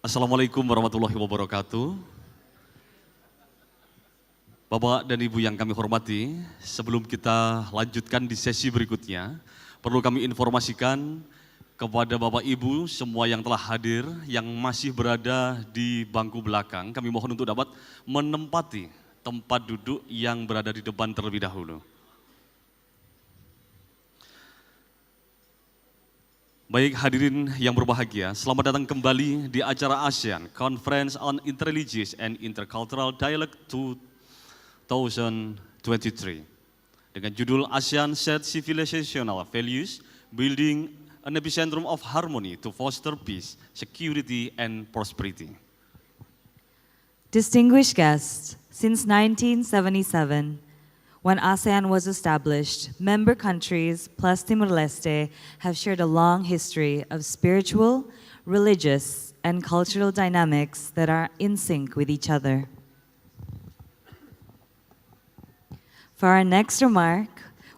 Assalamualaikum warahmatullahi wabarakatuh. Bapak dan Ibu yang kami hormati, sebelum kita lanjutkan di sesi berikutnya, perlu kami informasikan kepada Bapak Ibu semua yang telah hadir, yang masih berada di bangku belakang, kami mohon untuk dapat menempati tempat duduk yang berada di depan terlebih dahulu. Baik hadirin yang berbahagia, selamat datang kembali di acara ASEAN Conference on Interreligious and Intercultural Dialogue 2023 dengan judul ASEAN Shared Civilizational Values, Building an Epicentrum of Harmony to Foster Peace, Security and Prosperity. Distinguished guests, since 1977, when ASEAN was established, member countries plus Timor-Leste have shared a long history of spiritual, religious, and cultural dynamics that are in sync with each other. For our next remark,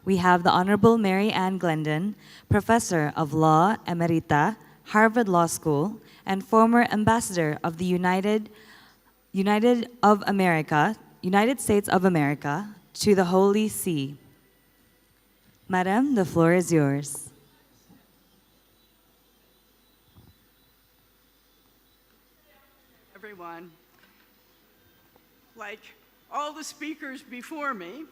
we have the Honorable Mary Ann Glendon, Professor of Law Emerita, Harvard Law School, and former Ambassador of the United States of America, to the Holy See. Madam, the floor is yours. Everyone, like all the speakers before me,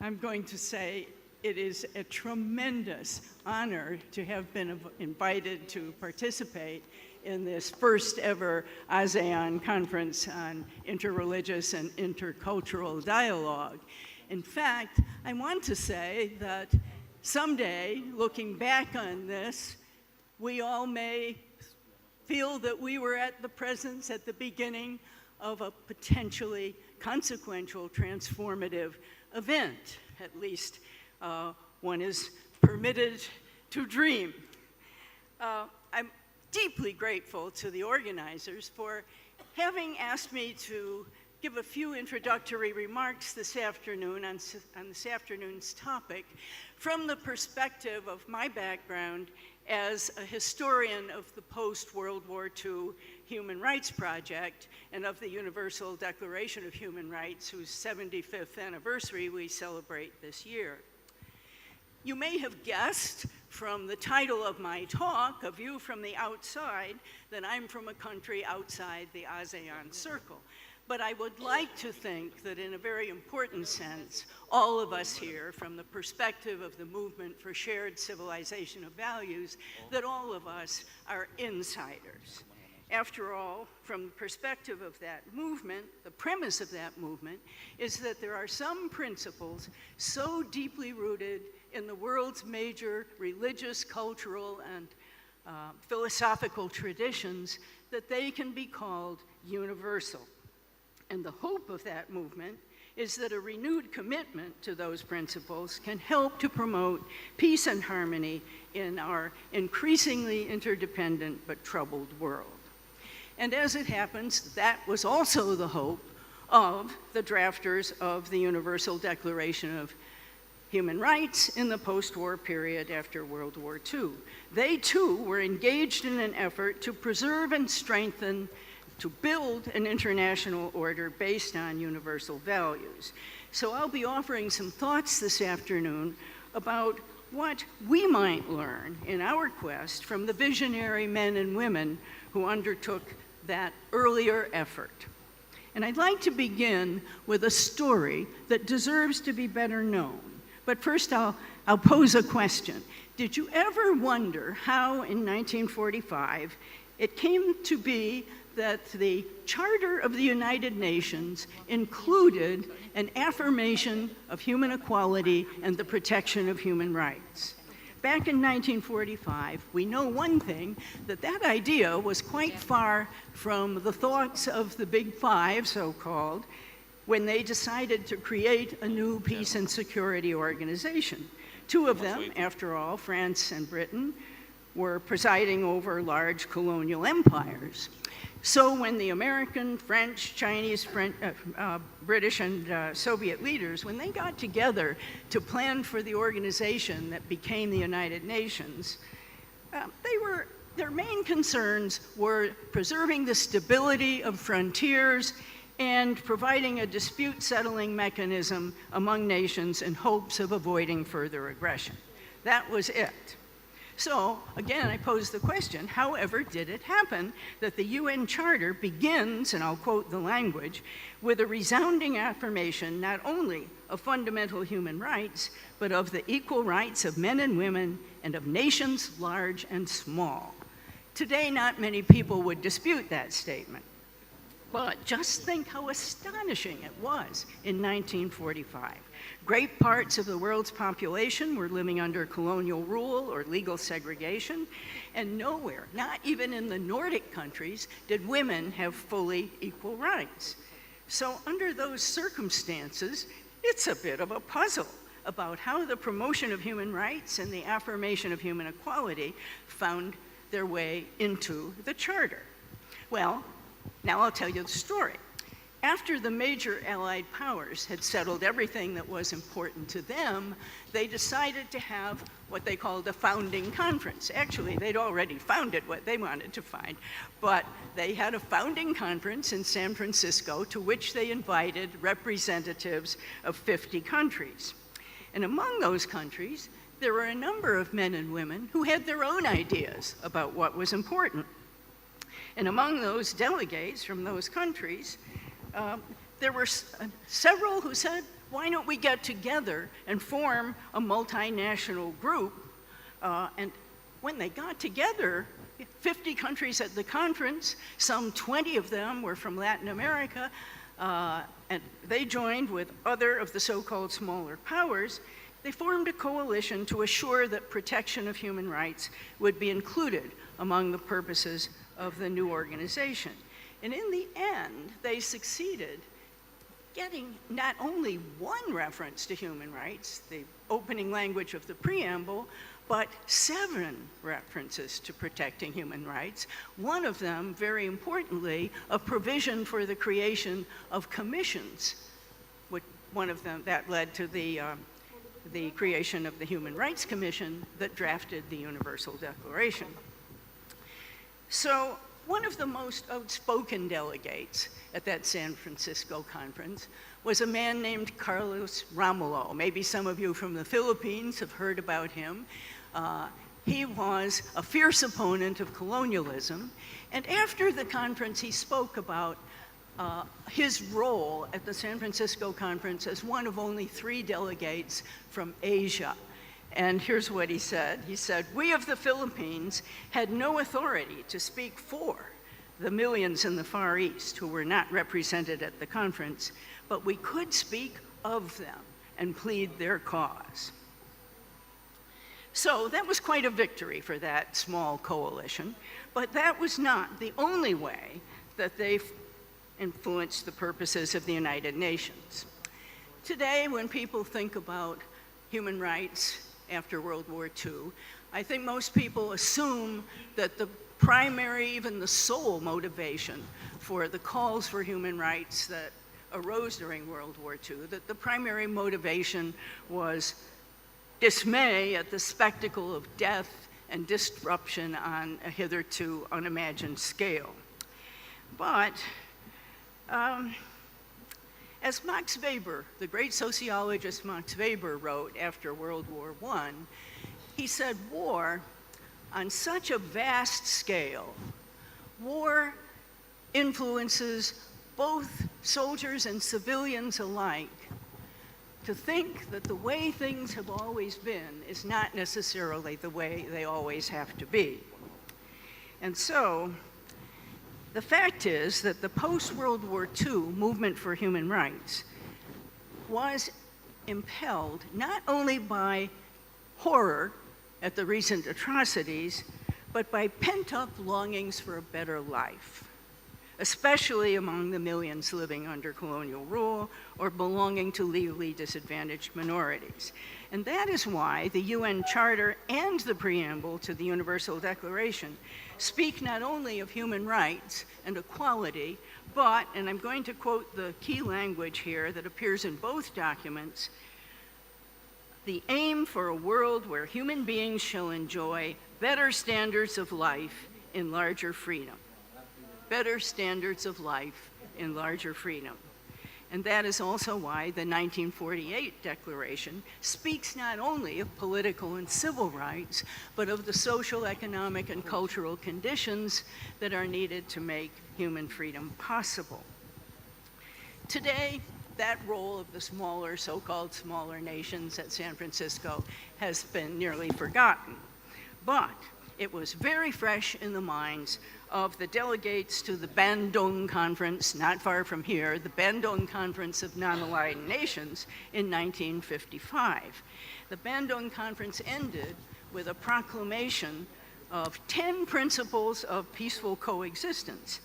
I'm going to say it is a tremendous honor to have been invited to participate in this first ever ASEAN conference on interreligious and intercultural dialogue. In fact, I want to say that someday, looking back on this, we all may feel that we were at the beginning of a potentially consequential, transformative event. At least one is permitted to dream. I'm deeply grateful to the organizers for having asked me to give a few introductory remarks this afternoon on this afternoon's topic from the perspective of my background as a historian of the post-World War II Human Rights Project and of the Universal Declaration of Human Rights, whose 75th anniversary we celebrate this year. You may have guessed from the title of my talk, A View from the Outside, that I'm from a country outside the ASEAN circle. But I would like to think that in a very important sense, all of us here, from the perspective of the movement for shared civilization of values, that all of us are insiders. After all, from the perspective of that movement, the premise of that movement is that there are some principles so deeply rooted in the world's major religious, cultural, and philosophical traditions that they can be called universal. And the hope of that movement is that a renewed commitment to those principles can help to promote peace and harmony in our increasingly interdependent but troubled world. And as it happens, that was also the hope of the drafters of the Universal Declaration of Human Rights in the post-war period after World War II. They too were engaged in an effort to preserve and strengthen, to build an international order based on universal values. So I'll be offering some thoughts this afternoon about what we might learn in our quest from the visionary men and women who undertook that earlier effort. And I'd like to begin with a story that deserves to be better known. But first I'll pose a question. Did you ever wonder how in 1945 it came to be that the Charter of the United Nations included an affirmation of human equality and the protection of human rights? Back in 1945, we know one thing, that idea was quite far from the thoughts of the Big Five, so-called, when they decided to create a new peace and security organization. Two of them, after all, France and Britain, were presiding over large colonial empires. So when the American, French, Chinese, British, and Soviet leaders, when they got together to plan for the organization that became the United Nations, Their main concerns were preserving the stability of frontiers and providing a dispute settling mechanism among nations in hopes of avoiding further aggression. That was it. So, again, I pose the question, however did it happen that the UN Charter begins, and I'll quote the language, with a resounding affirmation not only of fundamental human rights, but of the equal rights of men and women and of nations large and small. Today, not many people would dispute that statement. But just think how astonishing it was in 1945. Great parts of the world's population were living under colonial rule or legal segregation, and nowhere, not even in the Nordic countries, did women have fully equal rights. So under those circumstances, it's a bit of a puzzle about how the promotion of human rights and the affirmation of human equality found their way into the Charter. Well, now I'll tell you the story. After the major Allied powers had settled everything that was important to them, they decided to have what they called a founding conference. Actually, they'd already founded what they wanted to find, but they had a founding conference in San Francisco to which they invited representatives of 50 countries. And among those countries, there were a number of men and women who had their own ideas about what was important. And among those delegates from those countries, there were several who said, why don't we get together and form a multinational group? And when they got together, 50 countries at the conference, some 20 of them were from Latin America, and they joined with other of the so-called smaller powers. They formed a coalition to assure that protection of human rights would be included among the purposes of the new organization. And in the end, they succeeded getting not only one reference to human rights, the opening language of the preamble, but 7 references to protecting human rights. One of them, very importantly, a provision for the creation of commissions. One of them that led to the creation of the Human Rights Commission that drafted the Universal Declaration. So one of the most outspoken delegates at that San Francisco conference was a man named Carlos Romulo. Maybe some of you from the Philippines have heard about him. He was a fierce opponent of colonialism, and after the conference he spoke about his role at the San Francisco conference as one of only 3 delegates from Asia. And here's what he said. He said, "We of the Philippines had no authority to speak for the millions in the Far East who were not represented at the conference, but we could speak of them and plead their cause." So that was quite a victory for that small coalition, but that was not the only way that they influenced the purposes of the United Nations. Today, when people think about human rights after World War II, I think most people assume that the primary, even the sole motivation for the calls for human rights that arose during World War II, that the primary motivation was dismay at the spectacle of death and disruption on a hitherto unimagined scale. But as Max Weber, the great sociologist Max Weber, wrote after World War I, he said, war on such a vast scale, war influences both soldiers and civilians alike to think that the way things have always been is not necessarily the way they always have to be. And so, the fact is that the post-World War II movement for human rights was impelled not only by horror at the recent atrocities, but by pent-up longings for a better life, especially among the millions living under colonial rule or belonging to legally disadvantaged minorities. And that is why the UN Charter and the preamble to the Universal Declaration speak not only of human rights and equality, but, and I'm going to quote the key language here that appears in both documents, the aim for a world where human beings shall enjoy better standards of life in larger freedom. Better standards of life in larger freedom. And that is also why the 1948 Declaration speaks not only of political and civil rights, but of the social, economic, and cultural conditions that are needed to make human freedom possible. Today, that role of the smaller, so-called smaller nations at San Francisco has been nearly forgotten. But it was very fresh in the minds of the delegates to the Bandung Conference, not far from here, the Bandung Conference of Non-Aligned Nations in 1955. The Bandung Conference ended with a proclamation of 10 principles of peaceful coexistence.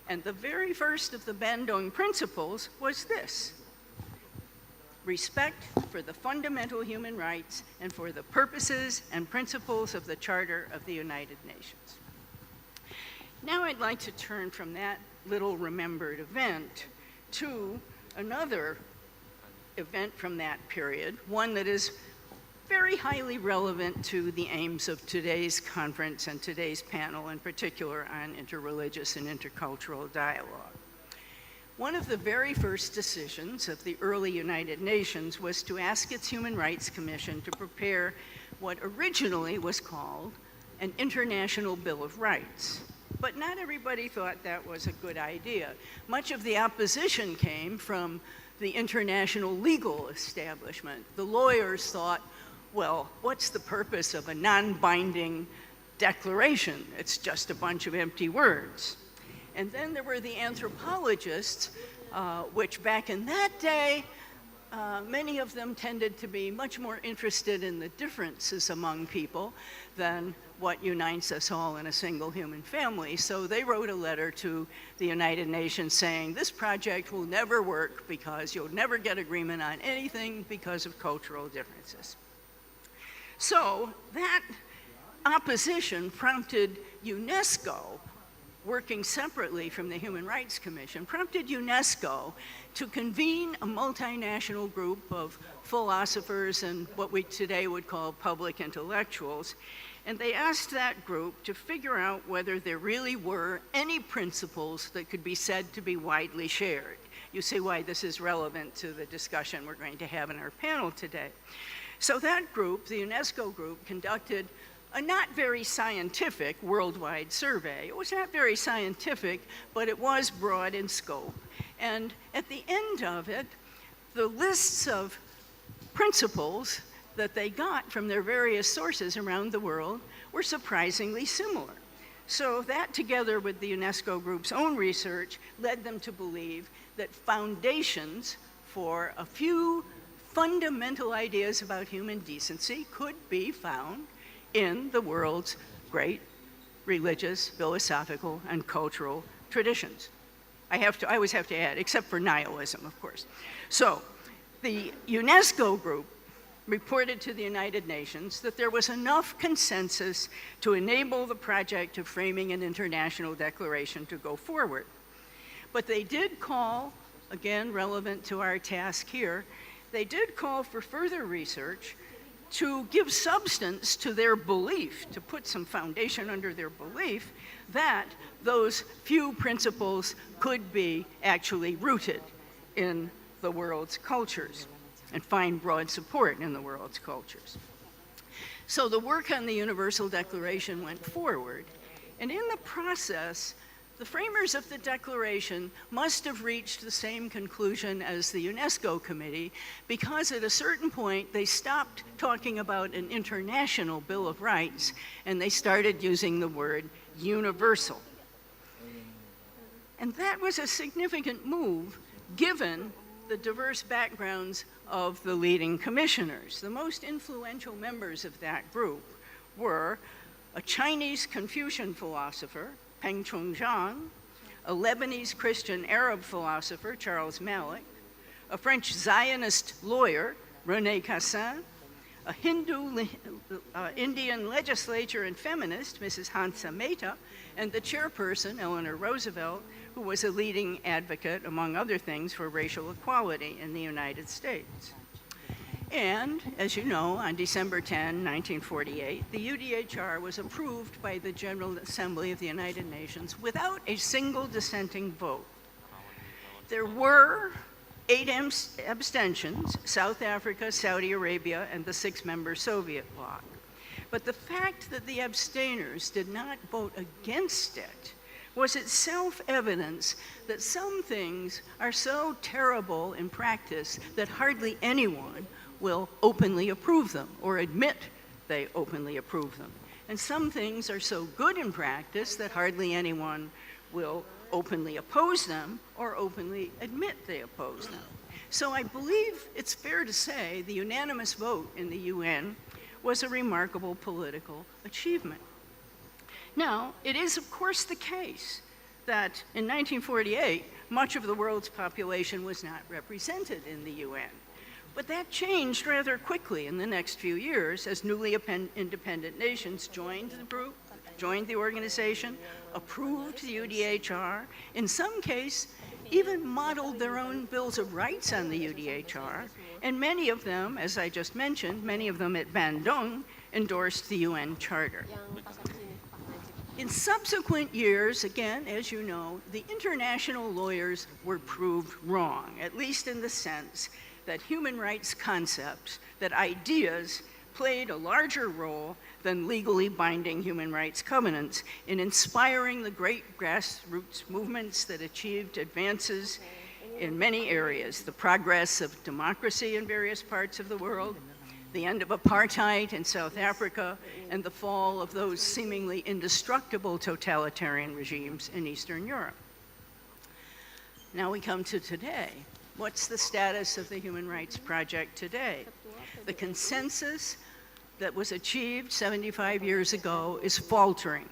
And the very first of the Bandung principles was this: respect for the fundamental human rights and for the purposes and principles of the Charter of the United Nations. Now I'd like to turn from that little remembered event to another event from that period, one that is very highly relevant to the aims of today's conference and today's panel, in particular on interreligious and intercultural dialogue. One of the very first decisions of the early United Nations was to ask its Human Rights Commission to prepare what originally was called an International Bill of Rights. But not everybody thought that was a good idea. Much of the opposition came from the international legal establishment. The lawyers thought, well, what's the purpose of a non-binding declaration? It's just a bunch of empty words. And then there were the anthropologists, which back in that day, many of them tended to be much more interested in the differences among people than what unites us all in a single human family. So they wrote a letter to the United Nations saying, this project will never work because you'll never get agreement on anything because of cultural differences. So that opposition prompted UNESCO, working separately from the Human Rights Commission, prompted UNESCO to convene a multinational group of philosophers and what we today would call public intellectuals. And they asked that group to figure out whether there really were any principles that could be said to be widely shared. You see why this is relevant to the discussion we're going to have in our panel today. So that group, the UNESCO group, conducted a not very scientific worldwide survey. It was not very scientific, but it was broad in scope. And at the end of it, the lists of principles that they got from their various sources around the world were surprisingly similar. So that, together with the UNESCO group's own research, led them to believe that foundations for a few fundamental ideas about human decency could be found in the world's great religious, philosophical, and cultural traditions. I always have to add, except for nihilism, of course. So the UNESCO group reported to the United Nations that there was enough consensus to enable the project of framing an international declaration to go forward. But they did call, again relevant to our task here, they did call for further research to give substance to their belief, to put some foundation under their belief that those few principles could be actually rooted in the world's cultures and find broad support in the world's cultures. So the work on the Universal Declaration went forward, and in the process, the framers of the Declaration must have reached the same conclusion as the UNESCO Committee, because at a certain point they stopped talking about an international Bill of Rights and they started using the word universal. And that was a significant move given the diverse backgrounds of the leading commissioners. The most influential members of that group were a Chinese Confucian philosopher, Peng Chongjiang, a Lebanese Christian Arab philosopher, Charles Malik, a French Zionist lawyer, René Cassin, a Hindu Indian legislature and feminist, Mrs. Hansa Mehta, and the chairperson, Eleanor Roosevelt, who was a leading advocate, among other things, for racial equality in the United States. And, as you know, on December 10, 1948, the UDHR was approved by the General Assembly of the United Nations without a single dissenting vote. There were 8 abstentions: South Africa, Saudi Arabia, and the 6-member Soviet bloc. But the fact that the abstainers did not vote against it was itself evidence that some things are so terrible in practice that hardly anyone will openly approve them or admit they openly approve them. And some things are so good in practice that hardly anyone will openly oppose them or openly admit they oppose them. So I believe it's fair to say the unanimous vote in the UN was a remarkable political achievement. Now, it is of course the case that in 1948, much of the world's population was not represented in the UN. But that changed rather quickly in the next few years as newly independent nations joined the group, joined the organization, approved the UDHR, in some cases even modeled their own bills of rights on the UDHR, and many of them, as I just mentioned, many of them at Bandung, endorsed the UN Charter. In subsequent years, again, as you know, the international lawyers were proved wrong, at least in the sense that human rights concepts, that ideas played a larger role than legally binding human rights covenants in inspiring the great grassroots movements that achieved advances in many areas: the progress of democracy in various parts of the world, the end of apartheid in South Africa, and the fall of those seemingly indestructible totalitarian regimes in Eastern Europe. Now we come to today. What's the status of the Human Rights Project today? The consensus that was achieved 75 years ago is faltering,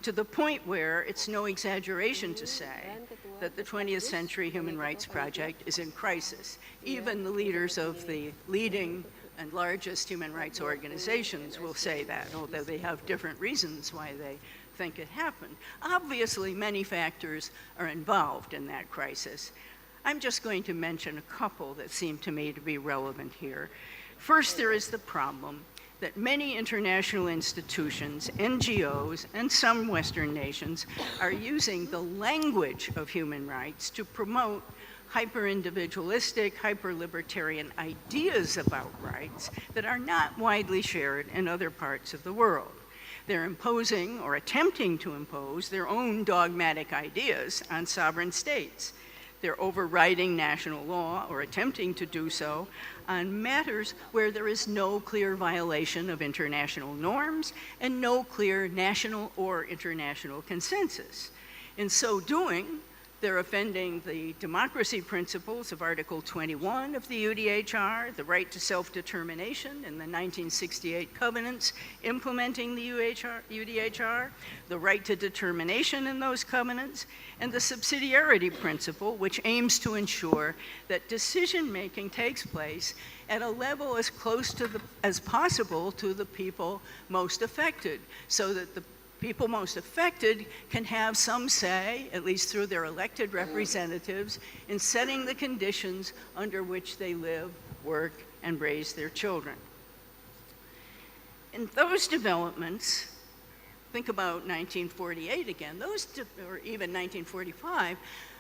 to the point where it's no exaggeration to say that the 20th Century Human Rights Project is in crisis. Even the leaders of the leading and largest human rights organizations will say that, although they have different reasons why they think it happened. Obviously, many factors are involved in that crisis. I'm just going to mention a couple that seem to me to be relevant here. First, there is the problem that many international institutions, NGOs, and some Western nations are using the language of human rights to promote hyper-individualistic, hyper-libertarian ideas about rights that are not widely shared in other parts of the world. They're imposing or attempting to impose their own dogmatic ideas on sovereign states. They're overriding national law or attempting to do so on matters where there is no clear violation of international norms and no clear national or international consensus. In so doing, they're offending the democracy principles of Article 21 of the UDHR, the right to self-determination in the 1968 covenants implementing the UDHR, the right to determination in those covenants, and the subsidiarity principle, which aims to ensure that decision-making takes place at a level as close to as possible to the people most affected, so that the people most affected can have some say, at least through their elected representatives, in setting the conditions under which they live, work, and raise their children. In those developments, think about 1948 again, or even 1945,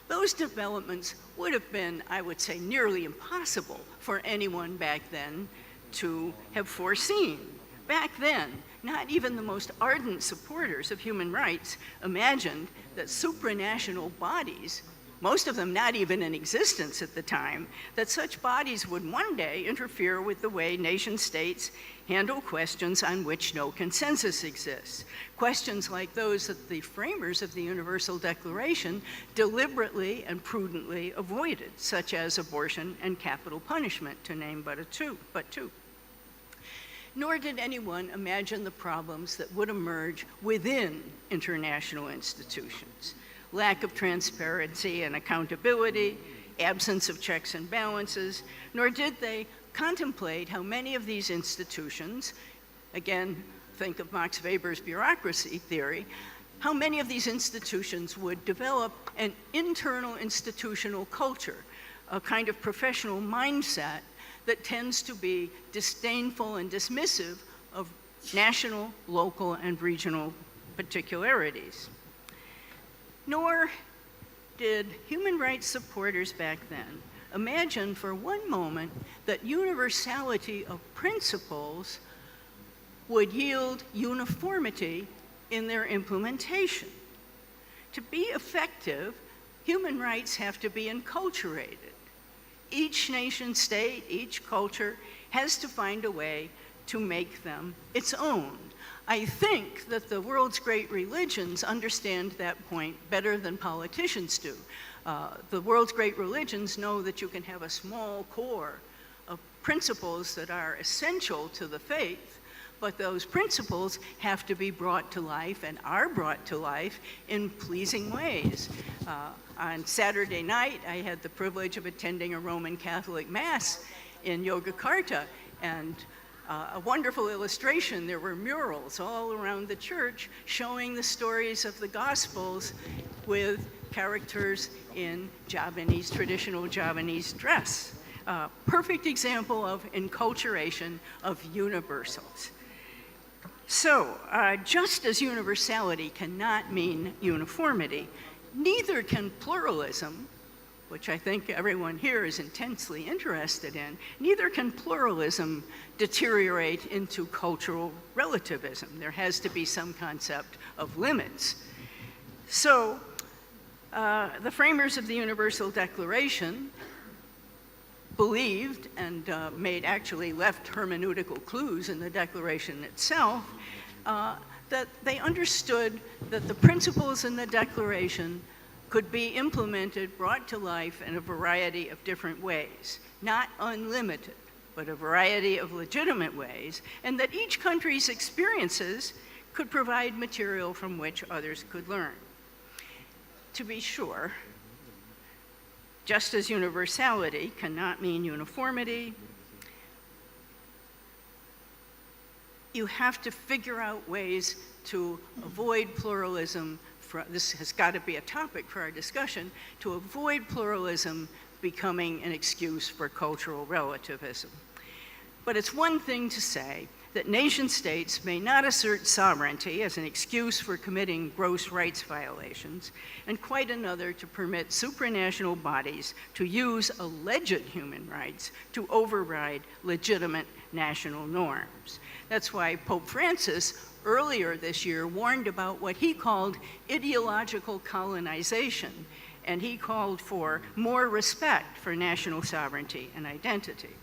those developments would have been, I would say, nearly impossible for anyone back then to have foreseen. Back then, not even the most ardent supporters of human rights imagined that supranational bodies, most of them not even in existence at the time, that such bodies would one day interfere with the way nation states handle questions on which no consensus exists. Questions like those that the framers of the Universal Declaration deliberately and prudently avoided, such as abortion and capital punishment, to name but two. Nor did anyone imagine the problems that would emerge within international institutions. Lack of transparency and accountability, absence of checks and balances, nor did they contemplate how many of these institutions, again, think of Max Weber's bureaucracy theory, how many of these institutions would develop an internal institutional culture, a kind of professional mindset that tends to be disdainful and dismissive of national, local, and regional particularities. Nor did human rights supporters back then imagine for one moment that universality of principles would yield uniformity in their implementation. To be effective, human rights have to be enculturated. Each nation state, each culture has to find a way to make them its own. I think that the world's great religions understand that point better than politicians do. The world's great religions know that you can have a small core of principles that are essential to the faith, but those principles have to be brought to life and are brought to life in pleasing ways. On Saturday night, I had the privilege of attending a Roman Catholic Mass in Yogyakarta, and a wonderful illustration. There were murals all around the church showing the stories of the Gospels with characters in Javanese, traditional Javanese dress. Perfect example of enculturation of universals. So, just as universality cannot mean uniformity, neither can pluralism, which I think everyone here is intensely interested in, neither can pluralism deteriorate into cultural relativism. There has to be some concept of limits. So, the framers of the Universal Declaration believed and actually left hermeneutical clues in the Declaration itself, that they understood that the principles in the Declaration could be implemented, brought to life in a variety of different ways, not unlimited, but a variety of legitimate ways, and that each country's experiences could provide material from which others could learn. To be sure, just as universality cannot mean uniformity, you have to figure out ways to avoid pluralism. This has got to be a topic for our discussion, to avoid pluralism becoming an excuse for cultural relativism. But it's one thing to say that nation states may not assert sovereignty as an excuse for committing gross rights violations, and quite another to permit supranational bodies to use alleged human rights to override legitimate national norms. That's why Pope Francis earlier this year warned about what he called ideological colonization, and he called for more respect for national sovereignty and identity.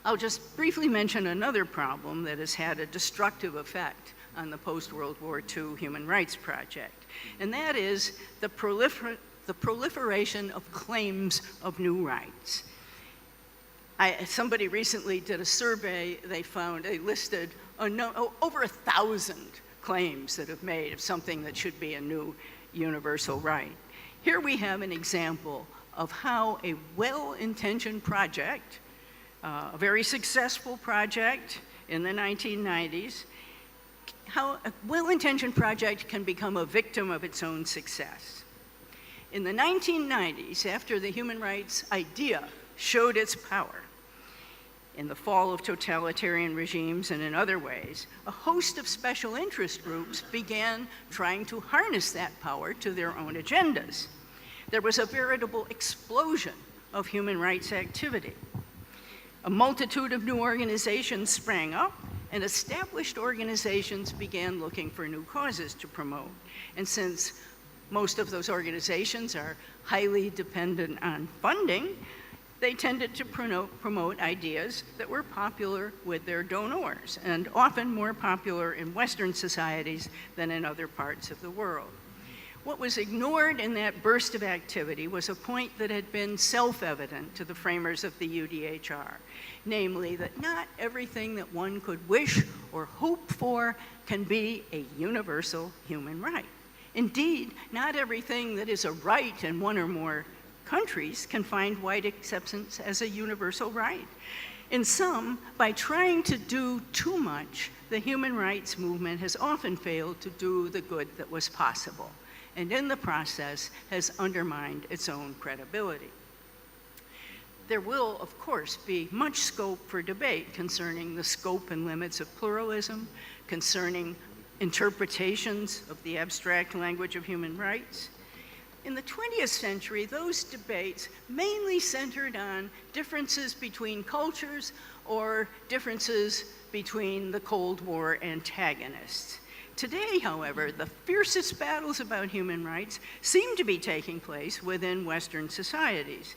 I'll just briefly mention another problem that has had a destructive effect on the post-World War II Human Rights Project, and that is the proliferation of claims of new rights. Somebody recently did a survey. They listed over 1,000 claims that have made of something that should be a new universal right. Here we have an example of how a well-intentioned project, a very successful project in the 1990s, how a well-intentioned project can become a victim of its own success. In the 1990s, after the human rights idea showed its power, in the fall of totalitarian regimes and in other ways, a host of special interest groups began trying to harness that power to their own agendas. There was a veritable explosion of human rights activity. A multitude of new organizations sprang up, and established organizations began looking for new causes to promote. And since most of those organizations are highly dependent on funding, they tended to promote ideas that were popular with their donors, and often more popular in Western societies than in other parts of the world. What was ignored in that burst of activity was a point that had been self-evident to the framers of the UDHR, namely that not everything that one could wish or hope for can be a universal human right. Indeed, not everything that is a right in one or more countries can find wide acceptance as a universal right. In some, by trying to do too much, the human rights movement has often failed to do the good that was possible, and in the process has undermined its own credibility. There will, of course, be much scope for debate concerning the scope and limits of pluralism, concerning interpretations of the abstract language of human rights. In the 20th century, those debates mainly centered on differences between cultures or differences between the Cold War antagonists. Today, however, the fiercest battles about human rights seem to be taking place within Western societies,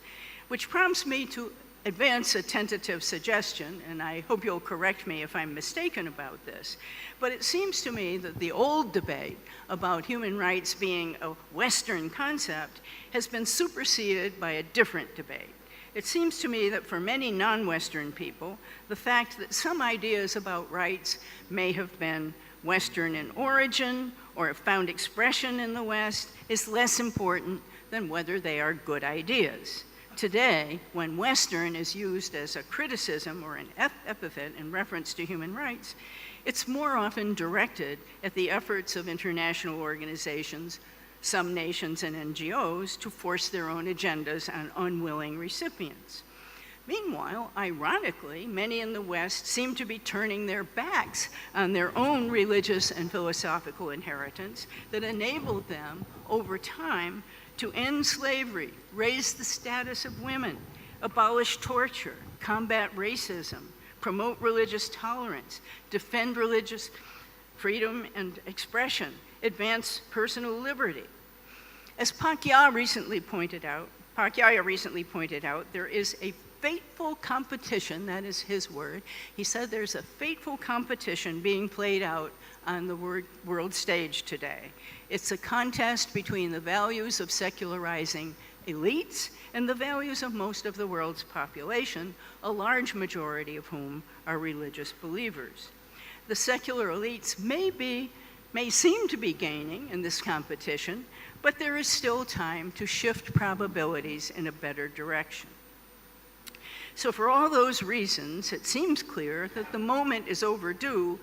which prompts me to advance a tentative suggestion, and I hope you'll correct me if I'm mistaken about this. But it seems to me that the old debate about human rights being a Western concept has been superseded by a different debate. It seems to me that for many non-Western people, the fact that some ideas about rights may have been Western in origin or have found expression in the West is less important than whether they are good ideas. Today, when Western is used as a criticism or an epithet in reference to human rights, it's more often directed at the efforts of international organizations, some nations and NGOs, to force their own agendas on unwilling recipients. Meanwhile, ironically, many in the West seem to be turning their backs on their own religious and philosophical inheritance that enabled them, over time, to end slavery, raise the status of women, abolish torture, combat racism, promote religious tolerance, defend religious freedom and expression, advance personal liberty. As Sakya recently pointed out, there is a fateful competition, that is his word. He said there's a fateful competition being played out on the world stage today. It's a contest between the values of secularizing elites and the values of most of the world's population, a large majority of whom are religious believers. The secular elites may seem to be gaining in this competition, but there is still time to shift probabilities in a better direction. So for all those reasons, it seems clear that the moment is overdue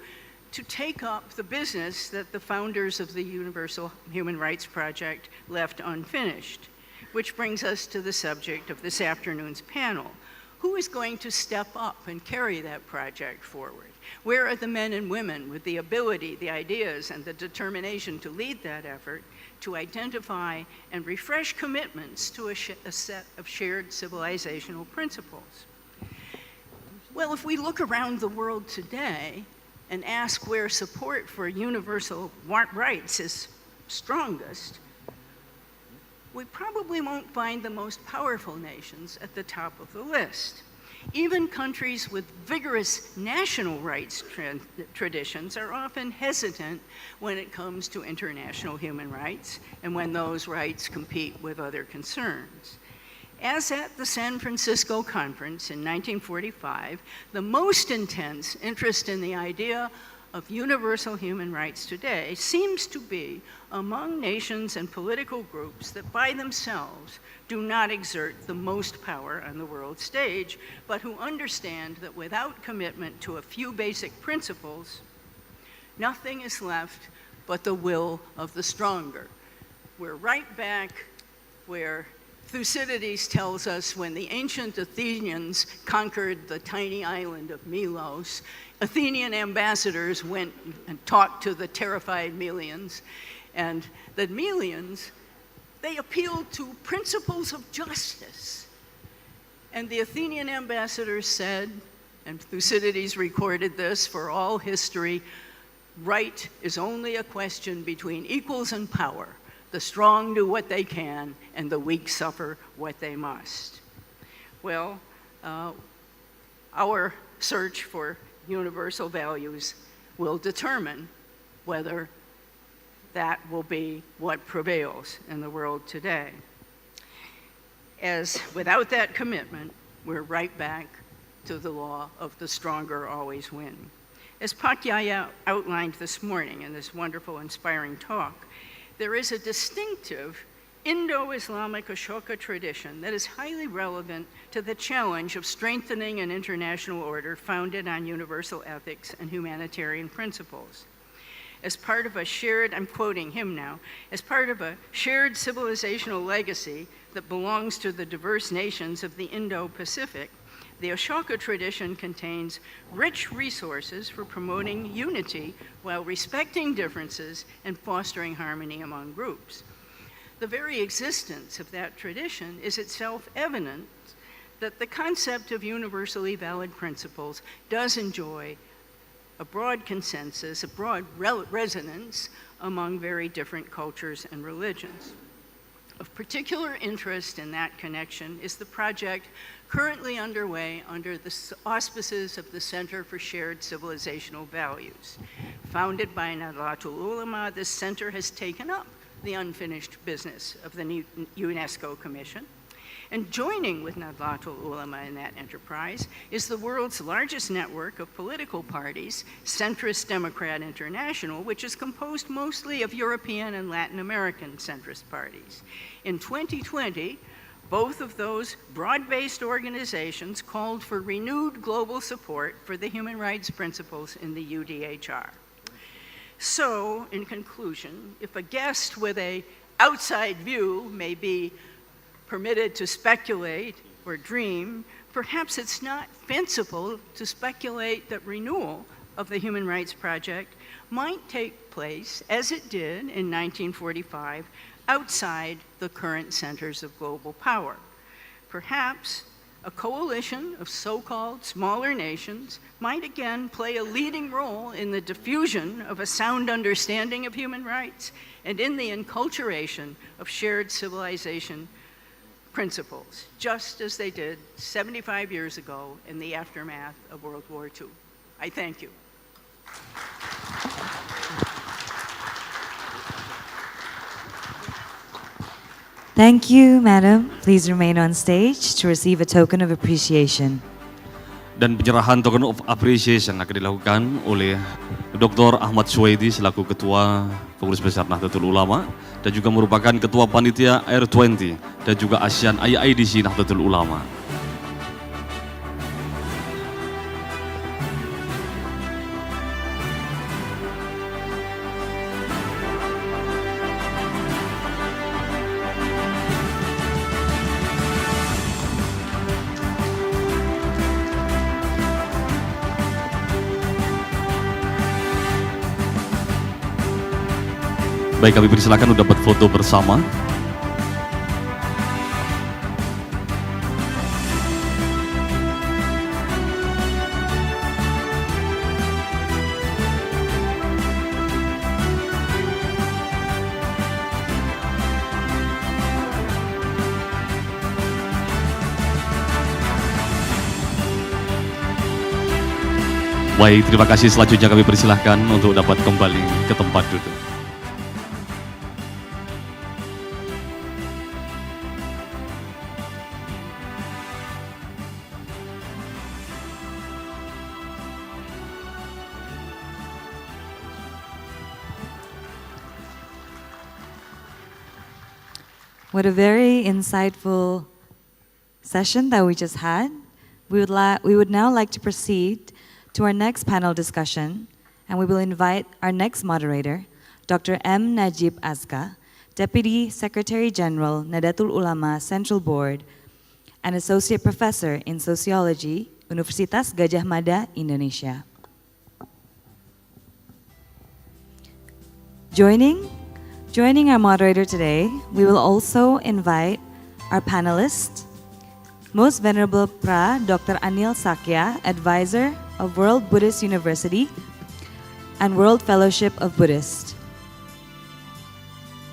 to take up the business that the founders of the Universal Human Rights Project left unfinished, which brings us to the subject of this afternoon's panel. Who is going to step up and carry that project forward? Where are the men and women with the ability, the ideas, and the determination to lead that effort, to identify and refresh commitments to a set of shared civilizational principles? Well, if we look around the world today and ask where support for universal rights is strongest, we probably won't find the most powerful nations at the top of the list. Even countries with vigorous national rights traditions are often hesitant when it comes to international human rights and when those rights compete with other concerns. As at the San Francisco Conference in 1945, the most intense interest in the idea of universal human rights today seems to be among nations and political groups that by themselves do not exert the most power on the world stage, but who understand that without commitment to a few basic principles, nothing is left but the will of the stronger. We're right back where Thucydides tells us when the ancient Athenians conquered the tiny island of Melos, Athenian ambassadors went and talked to the terrified Melians, and the Melians, they appealed to principles of justice. And the Athenian ambassadors said, and Thucydides recorded this for all history, right is only a question between equals in power. The strong do what they can, and the weak suffer what they must. Well, our search for universal values will determine whether that will be what prevails in the world today. As without that commitment, we're right back to the law of the stronger always win. As Sakya outlined this morning in this wonderful, inspiring talk, there is a distinctive Indo-Islamic Ashoka tradition that is highly relevant to the challenge of strengthening an international order founded on universal ethics and humanitarian principles. as part of a shared, I'm quoting him now, as part of a shared civilizational legacy that belongs to the diverse nations of the Indo-Pacific, the Ashoka tradition contains rich resources for promoting unity while respecting differences and fostering harmony among groups. The very existence of that tradition is itself evident that the concept of universally valid principles does enjoy a broad consensus, a broad resonance among very different cultures and religions. Of particular interest in that connection is the project currently underway under the auspices of the Center for Shared Civilizational Values. Founded by Nahdlatul Ulama, this center has taken up the unfinished business of the UNESCO Commission. And joining with Nahdlatul Ulama in that enterprise is the world's largest network of political parties, Centrist Democrat International, which is composed mostly of European and Latin American centrist parties. In 2020, both of those broad-based organizations called for renewed global support for the human rights principles in the UDHR. So, in conclusion, if a guest with an outside view may be permitted to speculate or dream, perhaps it's not fanciful to speculate that renewal of the Human Rights Project might take place, as it did in 1945, outside the current centers of global power. Perhaps a coalition of so-called smaller nations might again play a leading role in the diffusion of a sound understanding of human rights and in the enculturation of shared civilization principles, just as they did 75 years ago in the aftermath of World War II. I thank you. Thank you, Madam. Please remain on stage to receive a token of appreciation. Dan penyerahan token of appreciation akan dilakukan oleh Dr. Ahmad Suwaidi selaku Ketua Pengurus Besar Nahdlatul Ulama dan juga merupakan Ketua Panitia R20 dan juga ASEAN IIDC Nahdlatul Ulama. Baik, kami persilakan untuk dapat foto bersama. Baik, terima kasih. Selanjutnya kami persilahkan untuk dapat kembali ke tempat duduk. What a very insightful session that we just had. We would now like to proceed to our next panel discussion, and we will invite our next moderator, Dr. M. Najib Azca, Deputy Secretary General, Nahdlatul Ulama Central Board, and Associate Professor in Sociology, Universitas Gadjah Mada, Indonesia. Joining our moderator today, we will also invite our panelists, Most Venerable Phra, Dr. Anil Sakya, Advisor of World Buddhist University and World Fellowship of Buddhists.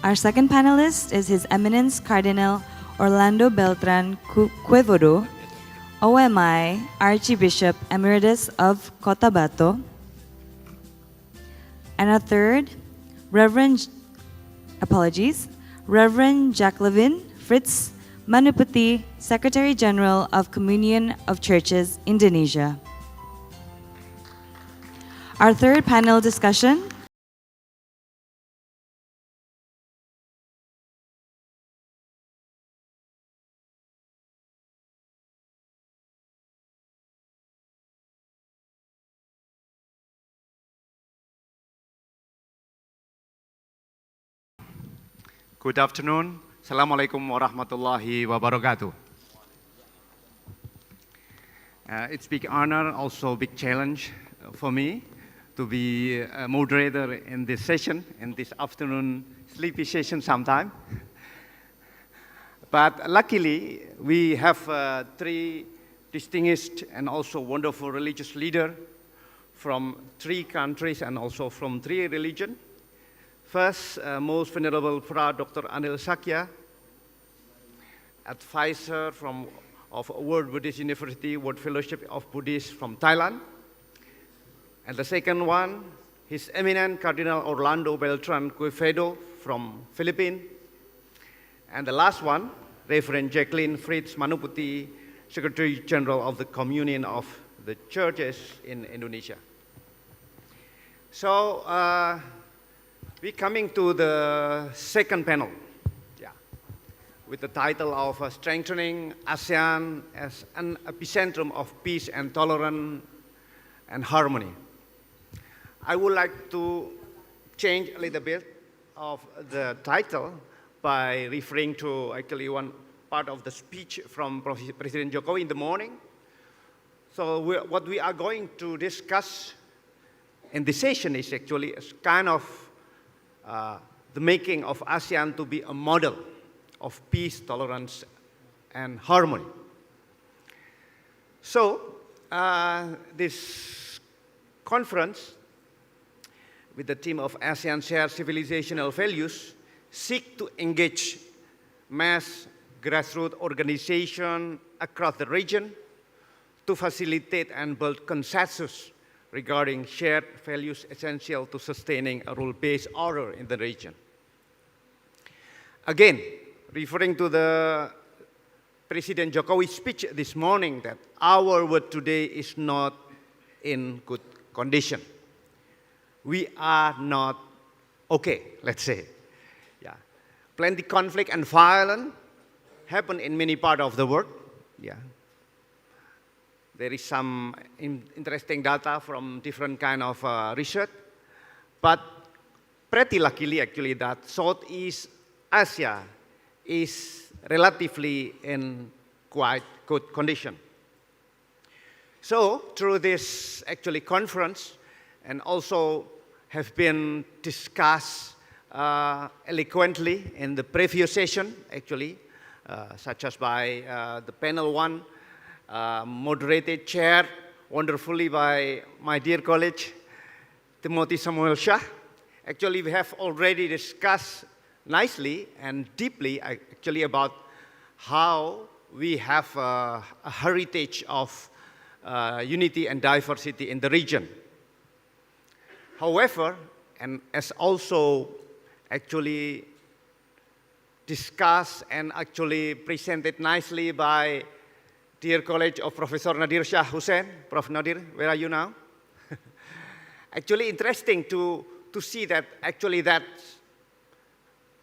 Our second panelist is His Eminence Cardinal Orlando Beltran Quevedo, OMI Archbishop Emeritus of Cotabato. And our third, Reverend Jacqueline Fritz Manuputi, Secretary General of Communion of Churches, Indonesia. Our third panel discussion Good afternoon. Assalamualaikum warahmatullahi wabarakatuh. It's big honor, also big challenge for me to be a moderator in this session, in this afternoon sleepy session sometime. But luckily, we have three distinguished and also wonderful religious leaders from 3 countries and also from 3 religions. First, most venerable Phra, Dr. Anil Sakya, advisor of World Buddhist University, World Fellowship of Buddhists from Thailand. And the second one, His Eminence Cardinal Orlando Beltran Quevedo from Philippines. And the last one, Reverend Jacqueline Fritz Manuputi, Secretary General of the Communion of the Churches in Indonesia. So, we're coming to the second panel, with the title of Strengthening ASEAN as an Epicentrum of Peace and Tolerance and Harmony. I would like to change a little bit of the title by referring to actually one part of the speech from President Jokowi in the morning. So what we are going to discuss in this session is actually a kind of the making of ASEAN to be a model of peace, tolerance, and harmony. So this conference with the theme of ASEAN Shared Civilizational Values seek to engage mass grassroots organizations across the region to facilitate and build consensus regarding shared values essential to sustaining a rule-based order in the region. Again, referring to the President Jokowi's speech this morning, that our world today is not in good condition. We are not okay, let's say. Yeah. Plenty conflict and violence happen in many parts of the world. Yeah. There is some interesting data from different kind of research, but pretty luckily actually that Southeast Asia is relatively in quite good condition. So through this actually conference and also have been discussed eloquently in the previous session actually, such as by the panel 1, moderated, chaired wonderfully by my dear colleague, Timothy Samuel Shah. Actually, we have already discussed nicely and deeply actually about how we have a heritage of unity and diversity in the region. However, and as also actually discussed and actually presented nicely by dear colleague of Professor Nadir Shah Hussain. Prof. Nadir, where are you now? Actually interesting to see that actually that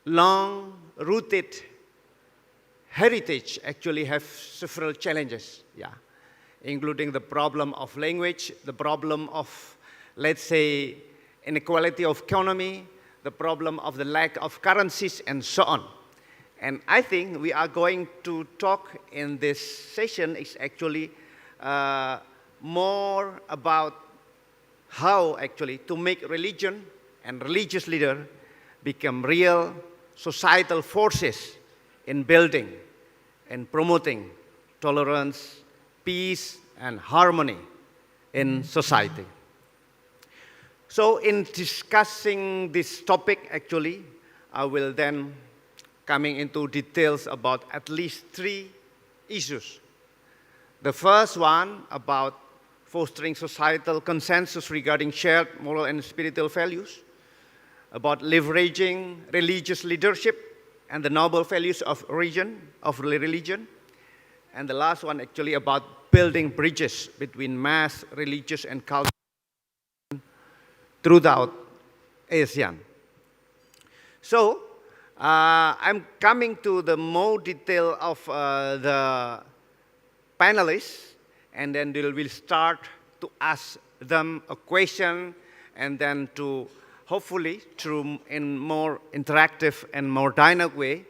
long-rooted heritage actually have several challenges, including the problem of language, the problem of, let's say, inequality of economy, the problem of the lack of currencies, and so on. And I think we are going to talk in this session is actually more about how actually to make religion and religious leaders become real societal forces in building and promoting tolerance, peace, and harmony in society. So in discussing this topic, actually, I will then coming into details about at least 3 issues. The first one about fostering societal consensus regarding shared moral and spiritual values, about leveraging religious leadership and the noble values of religion, and the last one actually about building bridges between mass, religious, and culture throughout ASEAN. So, I'm coming to the more detail of the panelists, and then we'll start to ask them a question, and then to hopefully through in more interactive and more dynamic way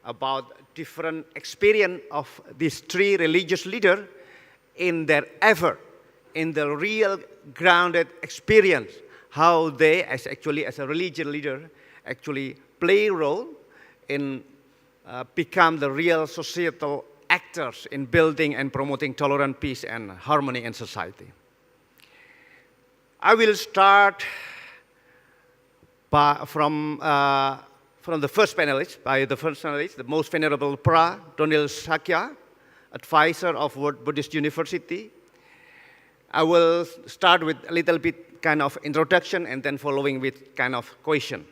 about different experience of these three religious leaders in their effort, in the real grounded experience, how they, as a religious leader, actually play a role in become the real societal actors in building and promoting tolerant peace and harmony in society. I will start from the first panelist, the most Venerable Phra, Donil Sakya, advisor of World Buddhist University. I will start with a little bit kind of introduction and then following with kind of question.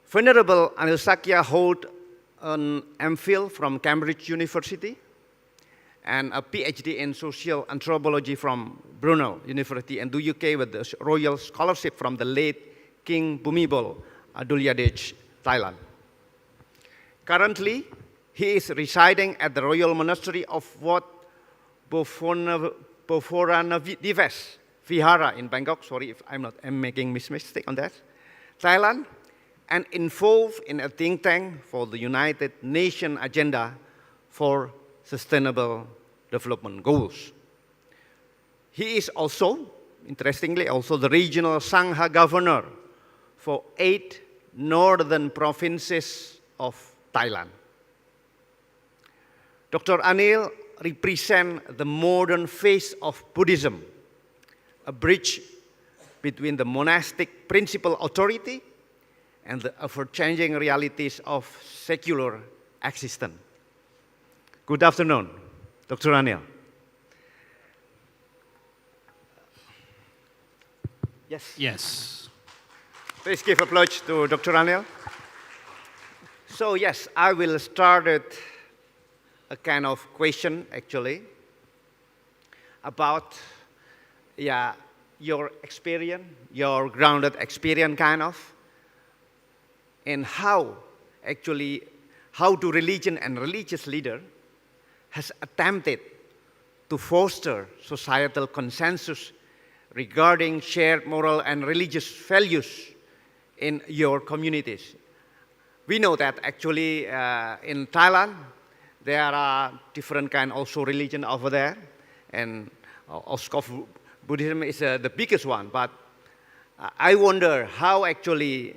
Venerable Anil Sakya holds an MPhil from Cambridge University and a PhD in social anthropology from Brunel University in the UK with the Royal Scholarship from the late King Bhumibol Adulyadej, Thailand. Currently, he is residing at the Royal Monastery of Wat Phoranavivas Vihara in Bangkok. Sorry if I'm making mistake on that. Thailand, and involved in a think tank for the United Nations Agenda for Sustainable Development Goals. He is also, interestingly, also the regional Sangha governor for 8 northern provinces of Thailand. Dr. Anil represents the modern face of Buddhism, a bridge between the monastic principal authority and the ever-changing realities of secular existence. Good afternoon, Dr. Anil. Yes. Yes. Please give applause to Dr. Anil. So yes, I will start with a kind of question actually about your experience, your grounded experience kind of, and how do religion and religious leader has attempted to foster societal consensus regarding shared moral and religious values in your communities. We know that actually in Thailand, there are different kind also religion over there, and of course Buddhism is the biggest one, but I wonder how actually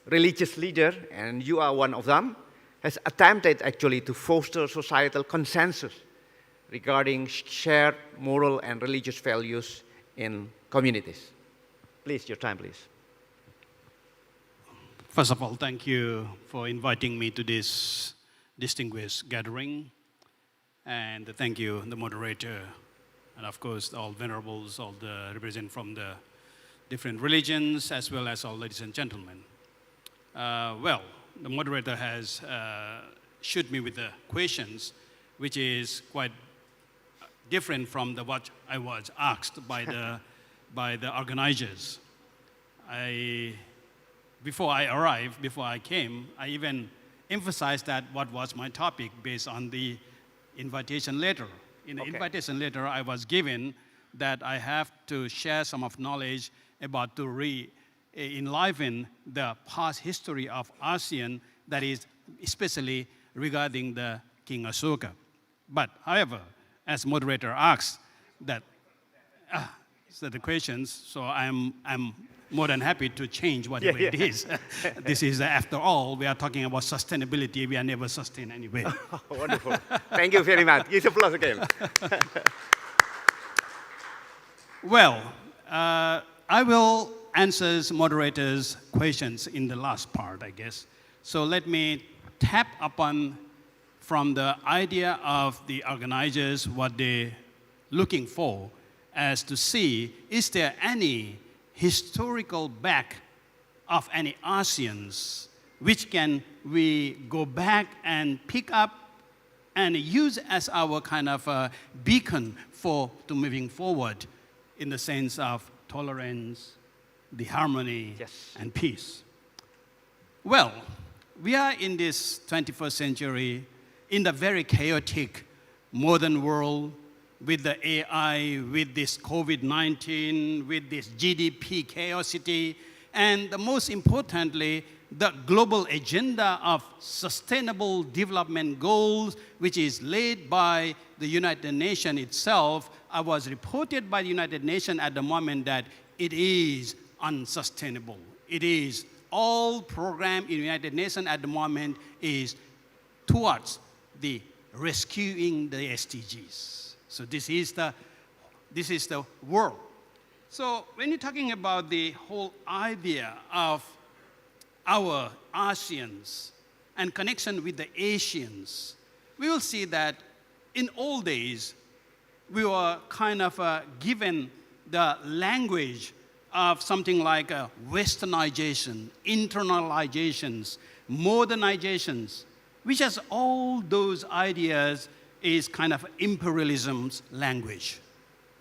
religious leader, and you are one of them, has attempted actually to foster societal consensus regarding shared moral and religious values in communities. Please, your time, please. First of all, thank you for inviting me to this distinguished gathering. And thank you, the moderator, and of course, all venerables, all the representatives from the different religions, as well as all ladies and gentlemen. Well, the moderator has shoot me with the questions, which is quite different from what I was asked by the organizers. Before I came, I even emphasized that what was my topic based on the invitation letter. In the invitation letter, I was given that I have to share some of knowledge about to enliven the past history of ASEAN, that is especially regarding the King Ashoka. But however, as moderator asked that the questions, so I'm more than happy to change whatever it is. This is, after all, we are talking about sustainability. We are never sustained anyway. Oh, wonderful. Thank you very much. Give applause again. Well, I will answer moderators' questions in the last part, I guess. So let me tap upon from the idea of the organizers, what they're looking for, as to see, is there any historical back of any ASEANs which can we go back and pick up and use as our kind of a beacon to moving forward in the sense of tolerance, the harmony, and peace. Well, we are in this 21st century in the very chaotic modern world with the AI, with this COVID-19, with this GDP chaosity, and most importantly, the global agenda of sustainable development goals, which is led by the United Nations itself. I was reported by the United Nations at the moment that it is unsustainable. It is all program in the United Nations at the moment is towards the rescuing the SDGs. So this is the world. So when you're talking about the whole idea of our ASEANs and connection with the Asians, we will see that in old days, we were kind of given the language of something like westernization, internalizations, modernizations, which has all those ideas is kind of imperialism's language.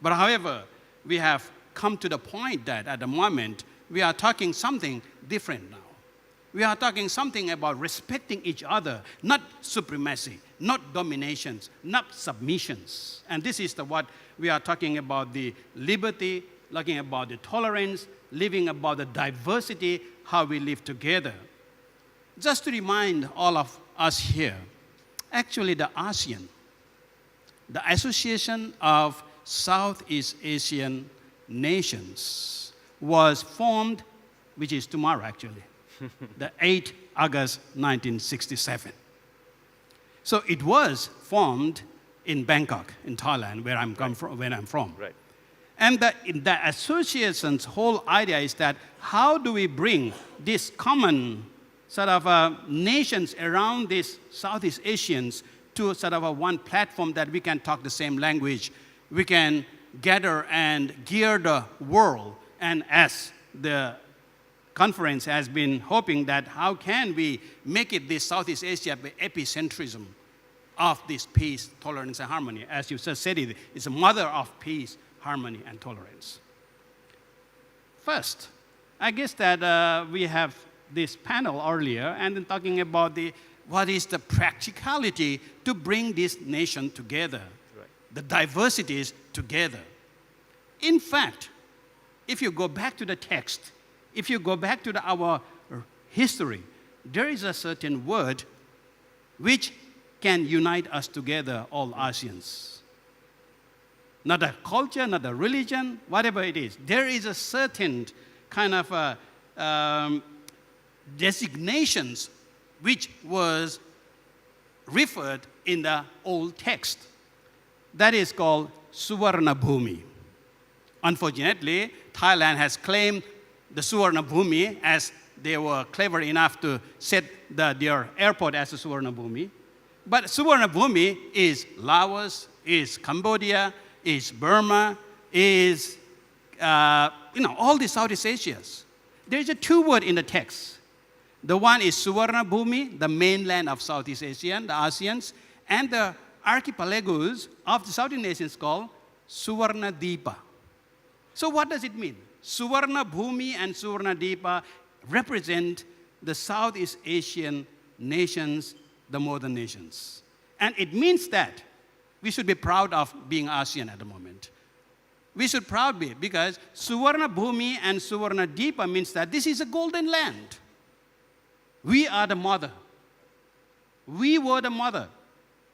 But however, we have come to the point that at the moment, we are talking something different now. We are talking something about respecting each other, not supremacy, not dominations, not submissions. And this is what we are talking about, the liberty, talking about the tolerance, living about the diversity, how we live together. Just to remind all of us here, actually the ASEAN, the Association of Southeast Asian Nations, was formed, which is tomorrow actually, the 8th August 1967. So it was formed in Bangkok, in Thailand, where I'm from. Right. And the association's whole idea is that how do we bring this common sort of nations around these Southeast Asians to sort of one platform that we can talk the same language, we can gather and gear the world, and as the conference has been hoping that how can we make it this Southeast Asia the epicentrism of this peace, tolerance, and harmony. As you just said, it's a mother of peace, harmony, and tolerance. First, I guess that we have this panel earlier and then talking about what is the practicality to bring this nation together, Right. the diversities together. In fact, if you go back to the text, if you go back to our history, there is a certain word which can unite us together, all ASEANs. Not a culture, not a religion, whatever it is. There is a certain kind of designations which was referred in the old text. That is called Suvarna Bhumi. Unfortunately, Thailand has claimed the Suvarna Bhumi as they were clever enough to set their airport as a Suvarna Bhumi. But Suvarna Bhumi is Laos, is Cambodia, is Burma, is all the Southeast Asias. There is a two word in the text. The one is Suvarna Bhumi, the mainland of Southeast Asia, the ASEANs, and the archipelagos of the Southeast Asians called Suvarna Deepa. So what does it mean? Suvarna Bhumi and Suvarna Deepa represent the Southeast Asian nations, the modern nations. And it means that we should be proud of being ASEAN at the moment. We should proud be, because Suvarna Bhumi and Suvarna Deepa means that this is a golden land. We are the mother. We were the mother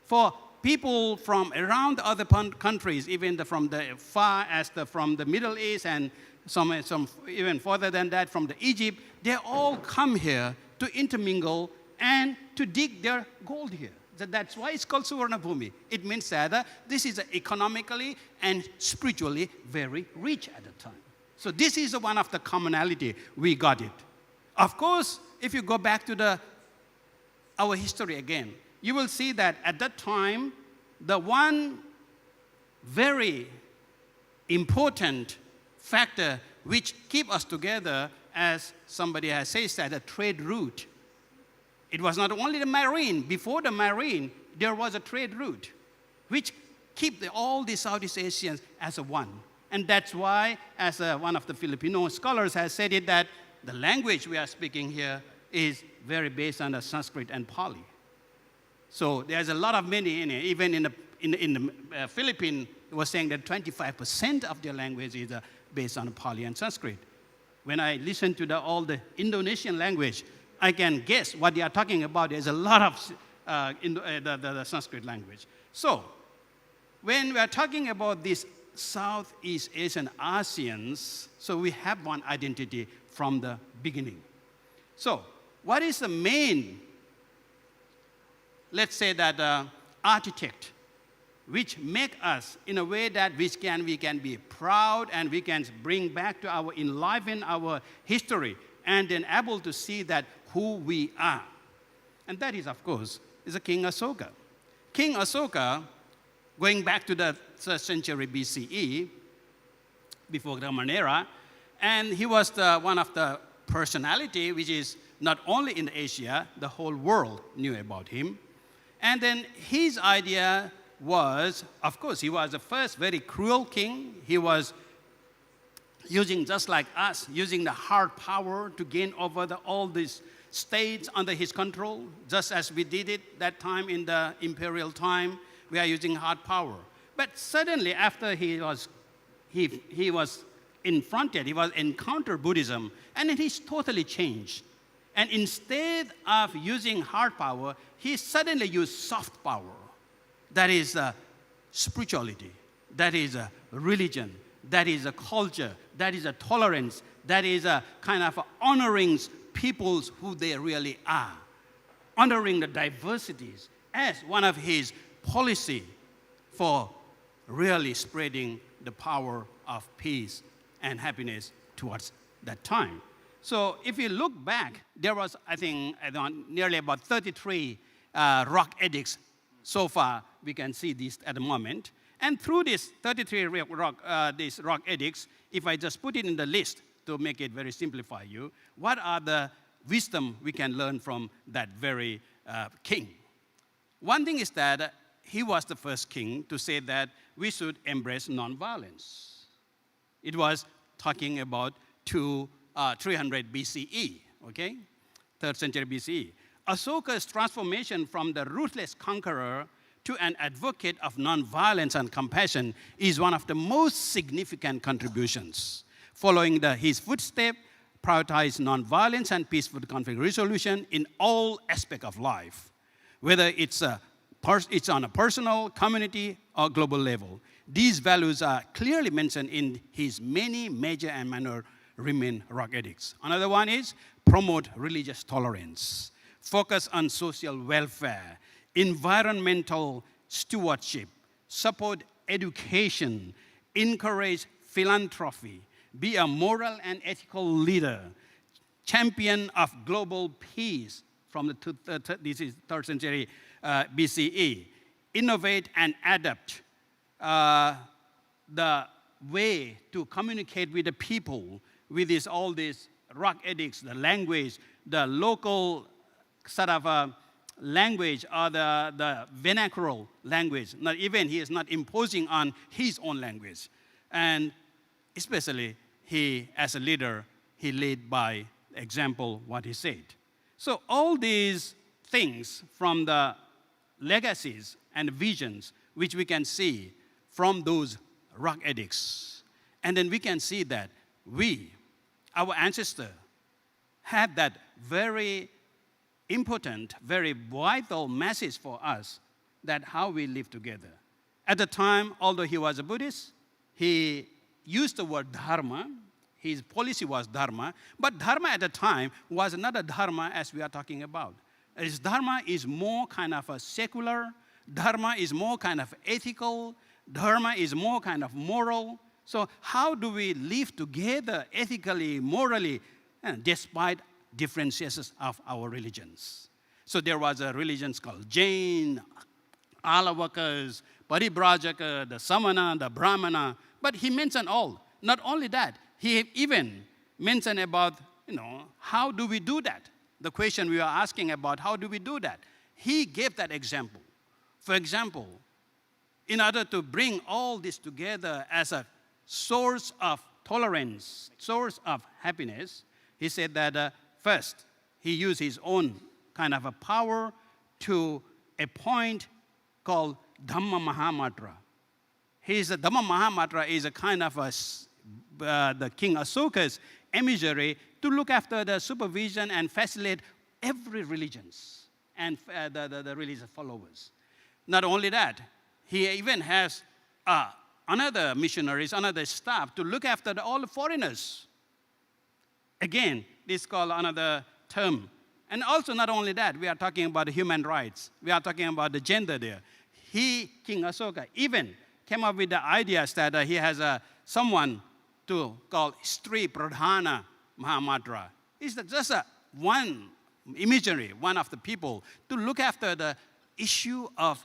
for people from around the other countries, even from the far as from the Middle East and some even further than that from the Egypt. They all come here to intermingle and to dig their gold here. That's why it's called Suvarna Bhumi. It means that this is economically and spiritually very rich at the time. So this is one of the commonality. We got it. Of course, if you go back to our history again, you will see that at that time, the one very important factor which keep us together, as somebody has said, that a trade route. It was not only the marine. Before the marine, there was a trade route, which keep all the Southeast Asians as a one. And that's why, as one of the Filipino scholars has said it, that the language we are speaking here is very based on the Sanskrit and Pali. So there's a lot of many in it. Even in the Philippine was saying that 25% of their language is based on Pali and Sanskrit. When I listen to all the Indonesian language, I can guess what they are talking about. There's a lot of the Sanskrit language. So, when we are talking about these Southeast Asian ASEANs, so we have one identity from the beginning. So, what is the main, let's say that architect, which make us in a way that we can be proud and we can bring back to enliven our history and then able to see that who we are. And that is, of course, is a King Asoka. King Asoka, going back to the 3rd century BCE, before the Roman era, and he was one of the personality which is not only in Asia, the whole world knew about him. And then his idea was, of course, he was the first very cruel king. He was using, just like us, using the hard power to gain over all these states under his control, just as we did it that time in the imperial time. We are using hard power. But suddenly, after he was encountered Buddhism, and then he's totally changed. And instead of using hard power, he suddenly used soft power. That is spirituality, that is religion, that is a culture, that is a tolerance, that is a kind of honoring peoples who they really are, honoring the diversities as one of his policy for really spreading the power of peace and happiness towards that time. So if you look back, there was, I think, nearly about 33 rock edicts. So far, we can see this at the moment. And through these 33 these rock edicts, if I just put it in the list to make it very simplify you, what are the wisdom we can learn from that very king? One thing is that he was the first king to say that we should embrace nonviolence. It was talking about 300 BCE, okay? 3rd century BCE. Asoka's transformation from the ruthless conqueror to an advocate of nonviolence and compassion is one of the most significant contributions. Following his footsteps, prioritize nonviolence and peaceful conflict resolution in all aspects of life, whether it's on a personal, community, or global level. These values are clearly mentioned in his many major and minor remain rock edicts. Another one is promote religious tolerance, focus on social welfare, environmental stewardship, support education, encourage philanthropy, be a moral and ethical leader, champion of global peace from this is 3rd century BCE, innovate and adapt the way to communicate with the people with all these rock edicts, the language, the local sort of language or the vernacular language. Not even he is not imposing on his own language. And especially he, as a leader, he led by example what he said. So all these things from the legacies and visions which we can see from those rock edicts. And then we can see that our ancestors, had that very important, very vital message for us that how we live together. At the time, although he was a Buddhist, he used the word dharma. His policy was dharma, but dharma at the time was not a dharma as we are talking about. His dharma is more kind of a secular, dharma is more kind of ethical, dharma is more kind of moral. So how do we live together ethically, morally, despite differences of our religions? So there was a religion called Jain, Alavakas, Paribrajaka, the Samana, the Brahmana, but he mentioned all. Not only that, he even mentioned about, how do we do that? The question we are asking about, how do we do that? He gave that example. For example, in order to bring all this together as a source of tolerance, source of happiness, he said that first, he used his own kind of a power to appoint called Dhamma Mahamatra. His Dhamma Mahamatra is a kind of the King Asoka's emissary to look after the supervision and facilitate every religions and the religious followers. Not only that, he even has another missionaries, another staff to look after all the foreigners. Again, this is called another term. And also not only that, we are talking about human rights. We are talking about the gender there. He, King Asoka, even came up with the ideas that he has someone to call Stri Pradhana Mahamatra. It's just one imagery, one of the people, to look after the issue of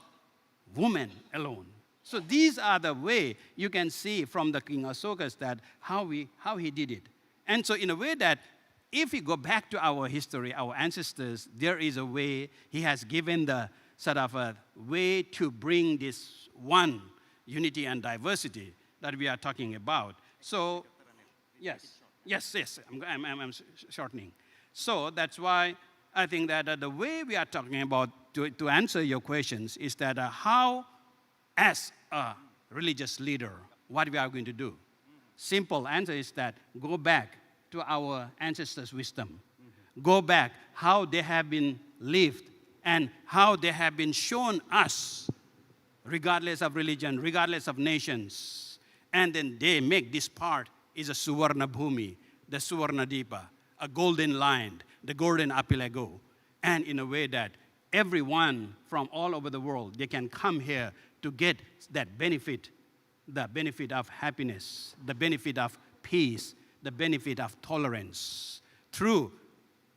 women alone. So these are the way you can see from the King Asoka's that how he did it. And so in a way that if we go back to our history, our ancestors, there is a way he has given the sort of a way to bring this one unity and diversity that we are talking about. So, yes, I'm shortening. So that's why I think that the way we are talking about to answer your questions is that how, as a religious leader, what we are going to do. Simple answer is that go back to our ancestors' wisdom. Go back how they have been lived and how they have been shown us, regardless of religion, regardless of nations. And then they make this part is a Suvarna Bhumi, the Suvarna Deepa, a golden line, the golden archipelago. And in a way that everyone from all over the world, they can come here to get that benefit, the benefit of happiness, the benefit of peace, the benefit of tolerance, through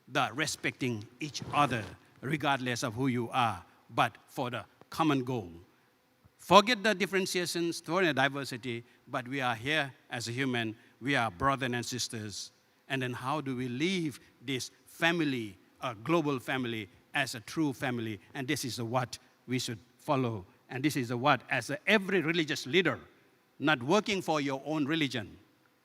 the respecting each other, regardless of who you are, but for the common goal. Forget the differentiations, forget the diversity, but we are here as a human, we are brothers and sisters. And then how do we live this family, a global family, as a true family? And this is what we should follow. And this is what, as every religious leader, not working for your own religion,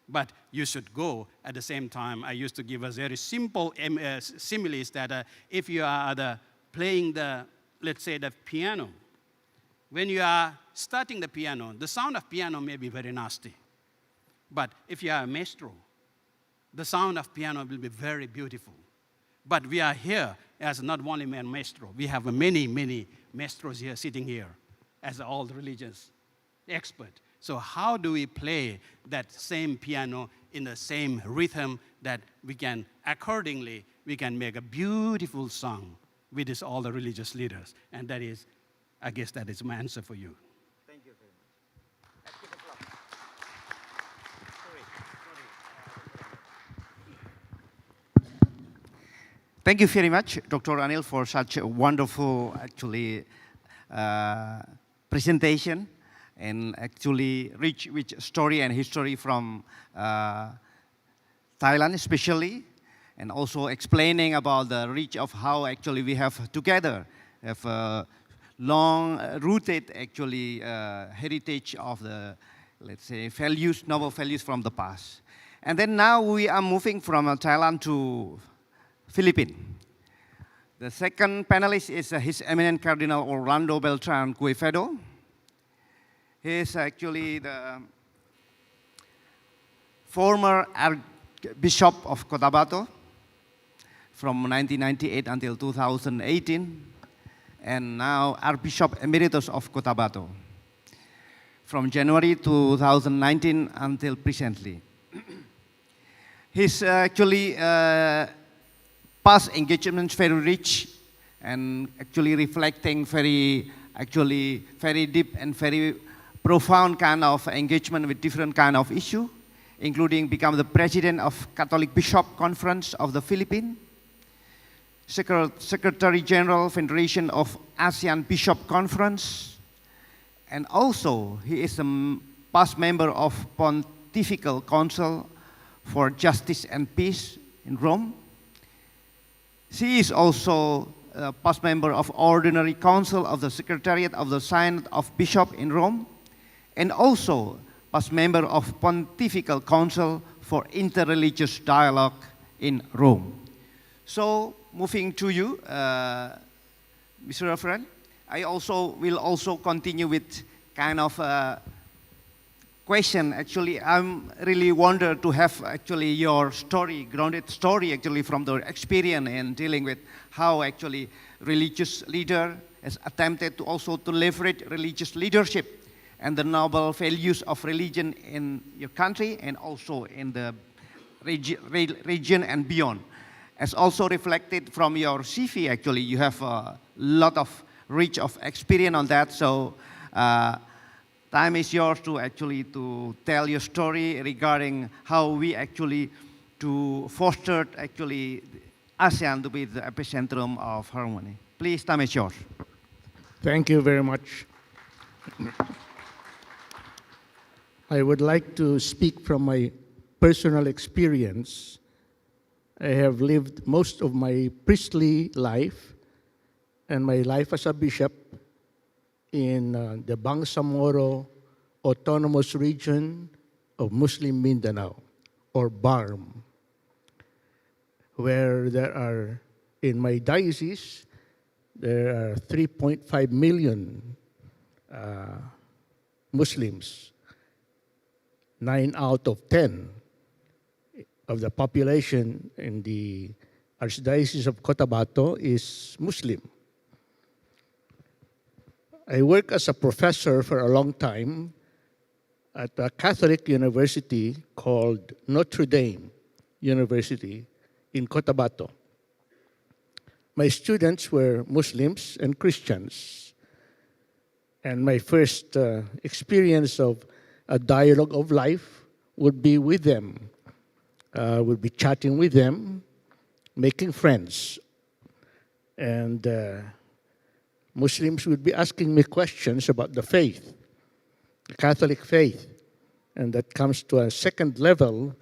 but you should go at the same time. I used to give a very simple similes that if you are playing let's say the piano, when you are starting the piano, the sound of piano may be very nasty. But if you are a maestro, the sound of piano will be very beautiful. But we are here as not only man maestro. We have many, many maestros here sitting here as all the religious expert. So how do we play that same piano in the same rhythm that we can, accordingly, we can make a beautiful song with all the religious leaders? And that is, I guess that is my answer for you. Thank you very much. Let's give applause. Thank you very much, Dr. Anil, for such a wonderful, actually, presentation, and actually rich with story and history from Thailand especially, and also explaining about the reach of how actually we have together have long-rooted actually heritage of the, let's say, values, noble values from the past. And then now we are moving from Thailand to Philippines. The second panelist is His Eminence Cardinal Orlando Beltran Quevedo. He is actually the former Archbishop of Cotabato from 1998 until 2018, and now Archbishop Emeritus of Cotabato from January 2019 until presently. His actually past engagements very rich and actually reflecting very deep and very profound kind of engagement with different kind of issue, including become the president of Catholic Bishop Conference of the Philippines, Secretary General Federation of ASEAN Bishop Conference, and also he is a past member of Pontifical Council for Justice and Peace in Rome. She is also a past member of Ordinary Council of the Secretariat of the Synod of Bishop in Rome, and also past member of Pontifical Council for Interreligious Dialogue in Rome. So, moving to you, Mr. Reverend, I will also continue with kind of question, actually, I'm really wonder to have actually your story, grounded story actually from the experience in dealing with how actually religious leader has attempted to also to leverage religious leadership and the noble values of religion in your country and also in the region and beyond. As also reflected from your CV, actually, you have a lot of rich of experience on that. So time is yours to actually to tell your story regarding how we actually to foster actually ASEAN to be the epicentrum of harmony. Please, time is yours. Thank you very much. I would like to speak from my personal experience. I have lived most of my priestly life and my life as a bishop in the Bangsamoro Autonomous Region of Muslim Mindanao, or BARM, where there are, in my diocese, there are 3.5 million Muslims. 9 out of 10 of the population in the Archdiocese of Cotabato is Muslim. I worked as a professor for a long time at a Catholic university called Notre Dame University in Cotabato. My students were Muslims and Christians, and my first experience of a dialogue of life would be with them, would be chatting with them, making friends. And Muslims would be asking me questions about the faith, the Catholic faith. And that comes to a second level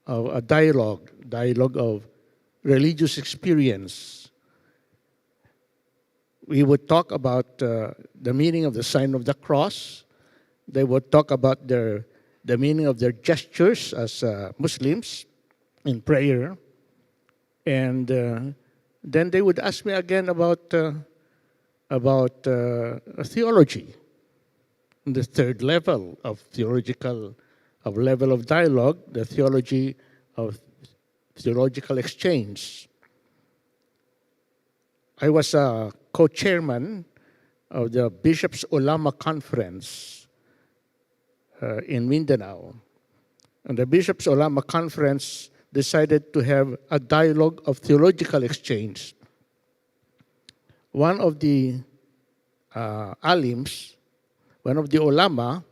of a dialogue of religious experience. We would talk about the meaning of the sign of the cross. They would talk about the meaning of their gestures as Muslims in prayer. And then they would ask me again about theology, the third level of level of dialogue, the theology of theological exchange. I was a co-chairman of the Bishops' Ulama Conference in Mindanao. And the Bishops' Ulama Conference decided to have a dialogue of theological exchange. One of the alims, one of the ulama,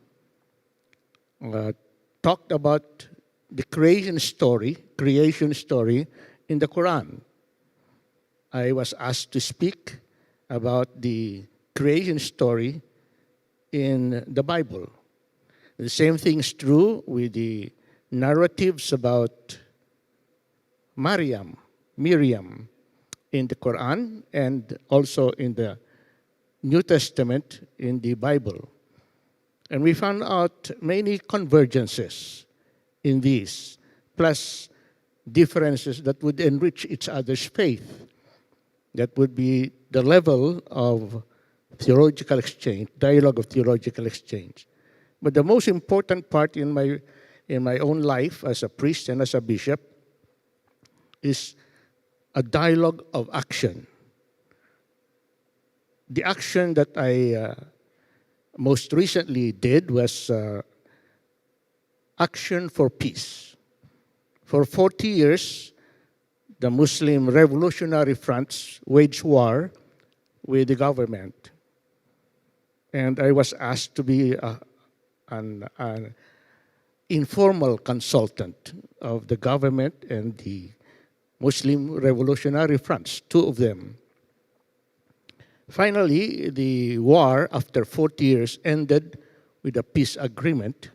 talked about the creation story in the Quran. I was asked to speak about the creation story in the Bible. The same thing is true with the narratives about Miriam in the Quran and also in the New Testament in the Bible. And we found out many convergences in these, plus differences that would enrich each other's faith. That would be the level of theological exchange, dialogue of theological exchange. But the most important part in my own life as a priest and as a bishop is a dialogue of action. The action that I most recently did was action for peace. For 40 years, the Muslim revolutionary fronts waged war with the government. And I was asked to be an informal consultant of the government and the Muslim revolutionary fronts, two of them. Finally, the war, after 40 years, ended with a peace agreement.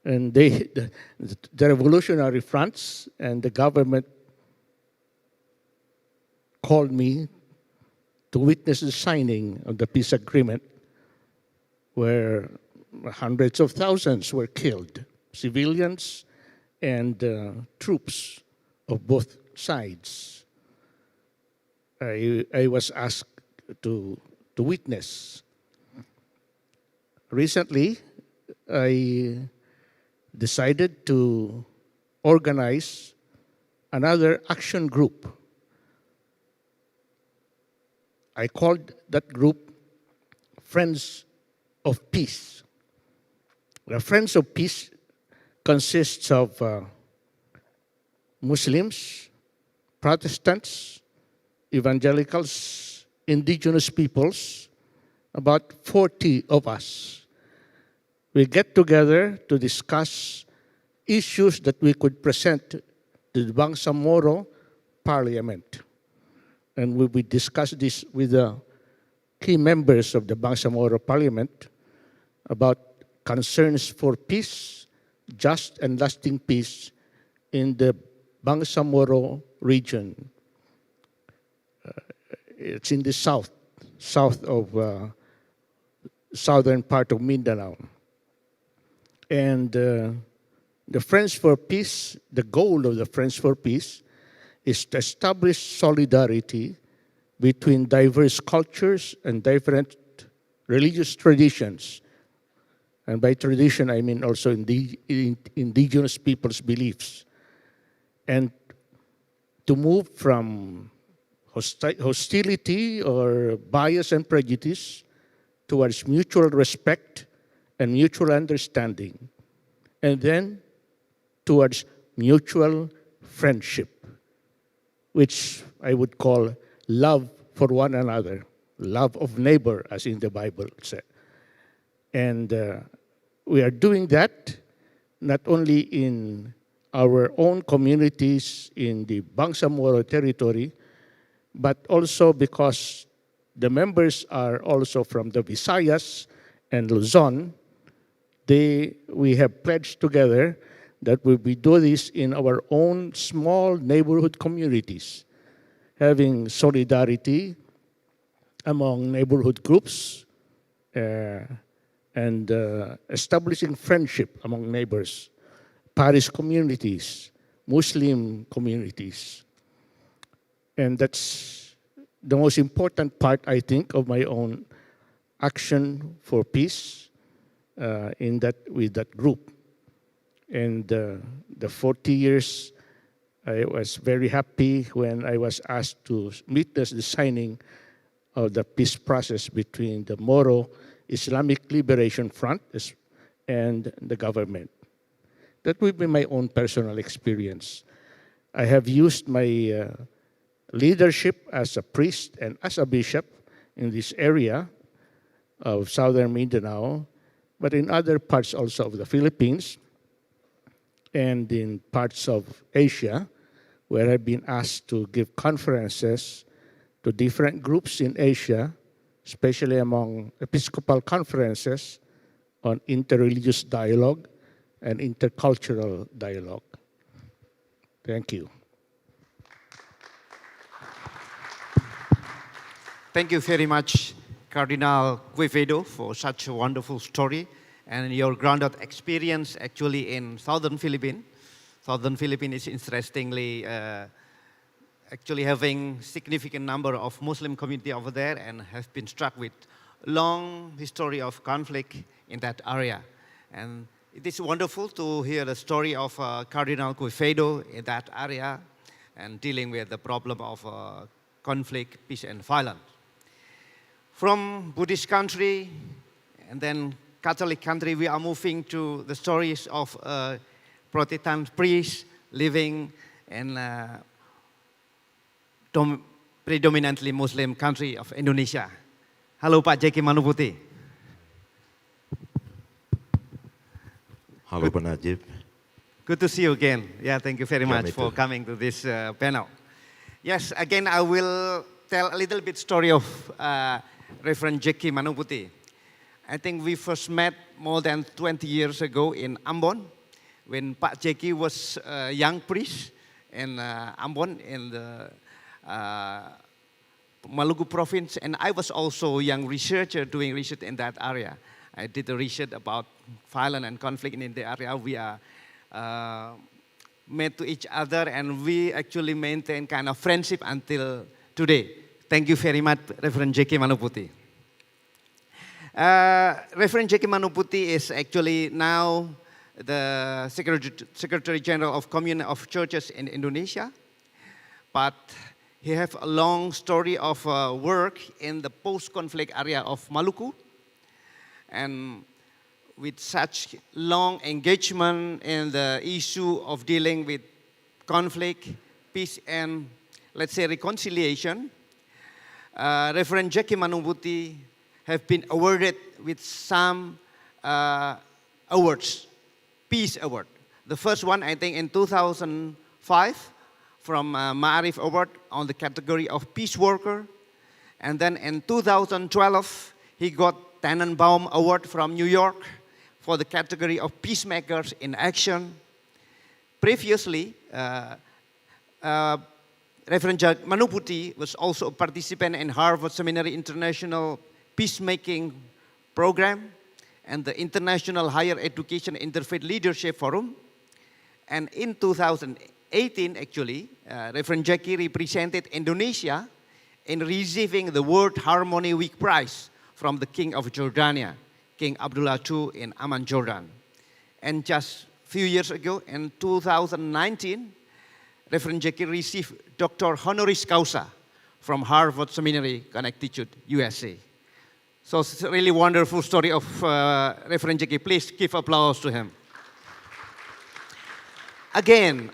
And the revolutionary fronts and the government called me to witness the signing of the peace agreement, where hundreds of thousands were killed, civilians and troops of both sides. I was asked to witness. Recently, I decided to organize another action group. I called that group Friends of Peace. The Friends of Peace consists of Muslims, Protestants, evangelicals, indigenous peoples, about 40 of us. We get together to discuss issues that we could present to the Bangsamoro Parliament. And we discussed this with the key members of the Bangsamoro Parliament about concerns for peace, just and lasting peace in the Bangsamoro region. It's in the south of southern part of Mindanao. And the Friends for Peace, the goal of the Friends for Peace is to establish solidarity between diverse cultures and different religious traditions. And by tradition, I mean also indigenous people's beliefs. And to move from hostility or bias and prejudice towards mutual respect and mutual understanding, and then towards mutual friendship, which I would call love for one another, love of neighbor, as in the Bible said. And we are doing that not only in our own communities in the Bangsamoro territory, but also because the members are also from the Visayas and Luzon. We have pledged together that we will do this in our own small neighborhood communities, having solidarity among neighborhood groups and establishing friendship among neighbors, parish communities, Muslim communities. And that's the most important part, I think, of my own action for peace with that group. And the 40 years, I was very happy when I was asked to witness the signing of the peace process between the Moro Islamic Liberation Front and the government. That will be my own personal experience. I have used my leadership as a priest and as a bishop in this area of southern Mindanao, but in other parts also of the Philippines and in parts of Asia, where I've been asked to give conferences to different groups in Asia, especially among Episcopal conferences on interreligious dialogue and intercultural dialogue. Thank you. Thank you very much, Cardinal Quevedo, for such a wonderful story and your grounded experience actually in southern Philippines. Southern Philippines is interestingly actually having significant number of Muslim community over there and have been struck with long history of conflict in that area. And it is wonderful to hear the story of Cardinal Quevedo in that area and dealing with the problem of conflict, peace, and violence. From Buddhist country and then Catholic country, we are moving to the stories of Protestant priests living in predominantly Muslim country of Indonesia. Halo Pak Jeki Manuputi. Halo Pak Najib. Good to see you again. Yeah, thank you very much for coming to this panel. Yes, again, I will tell a little bit story of Reverend Jeki Manuputi. I think we first met more than 20 years ago in Ambon, when Pak Jeki was a young priest in Ambon in the Maluku province, and I was also a young researcher doing research in that area. I did a research about violence and conflict in the area. We are met to each other, and we actually maintain kind of friendship until today. Thank you very much, Reverend Jeki Manuputi. Reverend Jeki Manuputi is actually now the Secretary General of Communion of Churches in Indonesia, but he has a long story of work in the post-conflict area of Maluku, and with such long engagement in the issue of dealing with conflict, peace, and let's say reconciliation, Reverend Jackie Manungbuti have been awarded with some awards, Peace Award. The first one, I think, in 2005 from Ma'arif Award on the category of Peace Worker. And then in 2012, he got Tannenbaum Award from New York for the category of Peacemakers in Action. Previously, Reverend Jackie Manungbuti was also a participant in Harvard Seminary International Peacemaking Program and the International Higher Education Interfaith Leadership Forum. And in 2018, actually, Reverend Jackie represented Indonesia in receiving the World Harmony Week Prize from the King of Jordania, King Abdullah II in Amman, Jordan. And just a few years ago, in 2019, Reverend Jackie received Doctor Honoris Causa from Harvard Seminary, Connecticut, USA. So it's a really wonderful story of Reverend Jackie. Please give applause to him. Again,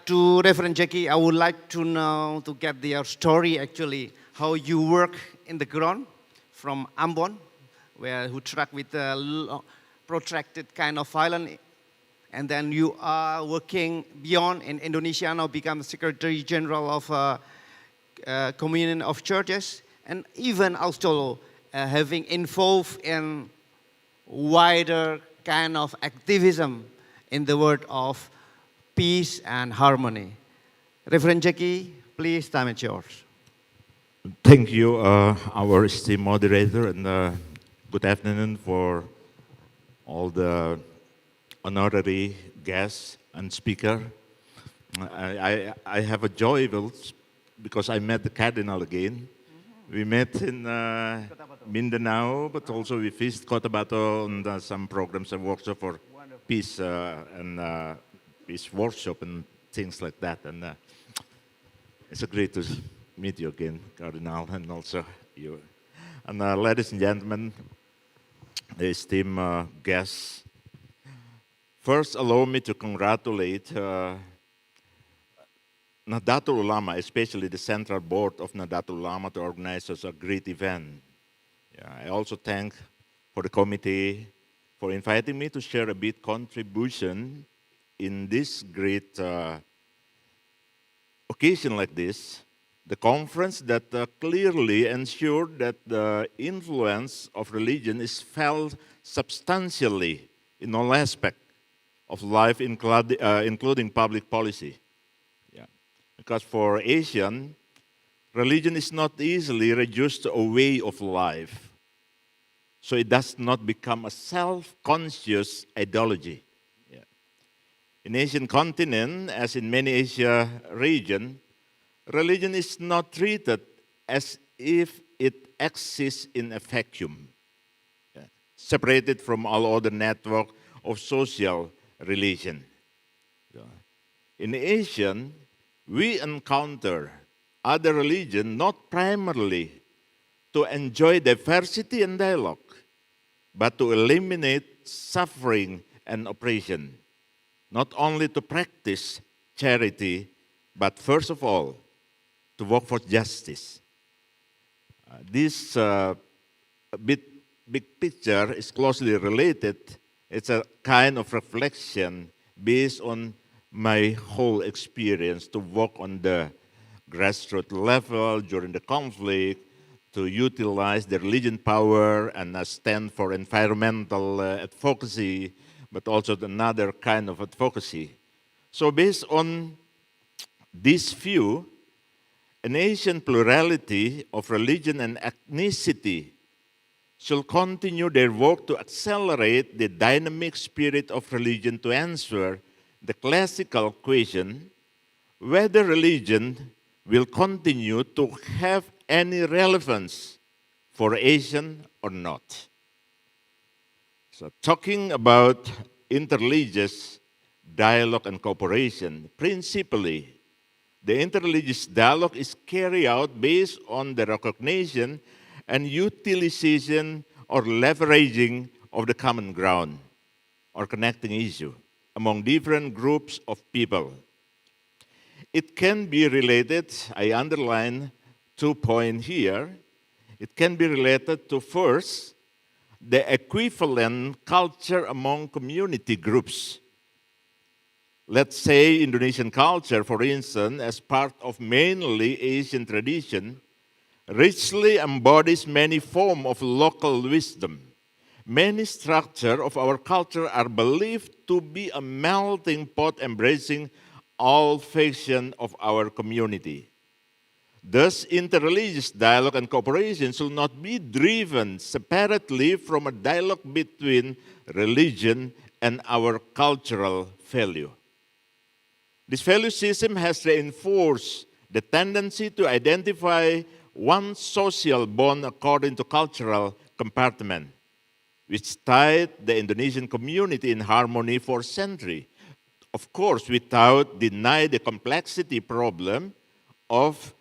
to Reverend Jackie, I would like to know, to get their story actually, how you work in the ground from Ambon, where you track with a protracted kind of violence, and then you are working beyond in Indonesia, now become Secretary General of Communion of Churches, and even also having involved in wider kind of activism in the world of peace and harmony. Reverend Jackie, please, time is yours. Thank you, our esteemed moderator, and good afternoon for all the honorary guests and speaker. I have a joy because I met the Cardinal again. We met in Mindanao, but also we visited Cotabato and some programs and workshops for peace and peace workshop and things like that. And it's a great to meet you again, Cardinal, and also you. And ladies and gentlemen, the esteemed guests, first allow me to congratulate Nahdlatul Ulama, especially the Central Board of Nahdlatul Ulama, to organize such a great event. Yeah, I also thank for the committee for inviting me to share a bit contribution in this great occasion like this, the conference that clearly ensured that the influence of religion is felt substantially in all aspects of life, including public policy. Yeah. Because for ASEAN, religion is not easily reduced to a way of life. So it does not become a self-conscious ideology. Yeah. In Asian continent, as in many Asia region, religion is not treated as if it exists in a vacuum, yeah, separated from all other network of social religion. In ASEAN, we encounter other religion not primarily to enjoy diversity and dialogue, but to eliminate suffering and oppression, not only to practice charity, but first of all, to work for justice. This big picture is closely related. It's a kind of reflection based on my whole experience to work on the grassroots level during the conflict, to utilize the religion power and stand for environmental advocacy, but also another kind of advocacy. So based on this view, an Asian plurality of religion and ethnicity should continue their work to accelerate the dynamic spirit of religion to answer the classical question whether religion will continue to have any relevance for Asian or not. So talking about interreligious dialogue and cooperation. Principally, the interreligious dialogue is carried out based on the recognition and utilization or leveraging of the common ground or connecting issue among different groups of people. It can be related, I underline 2 points here. It can be related to first, the equivalent culture among community groups. Let's say Indonesian culture, for instance, as part of mainly Asian tradition, richly embodies many forms of local wisdom. Many structures of our culture are believed to be a melting pot embracing all factions of our community. Thus, interreligious dialogue and cooperation should not be driven separately from a dialogue between religion and our cultural value. This value system has reinforced the tendency to identify one social bond according to cultural compartment, which tied the Indonesian community in harmony for centuries. Of course, without denying the complexity problem of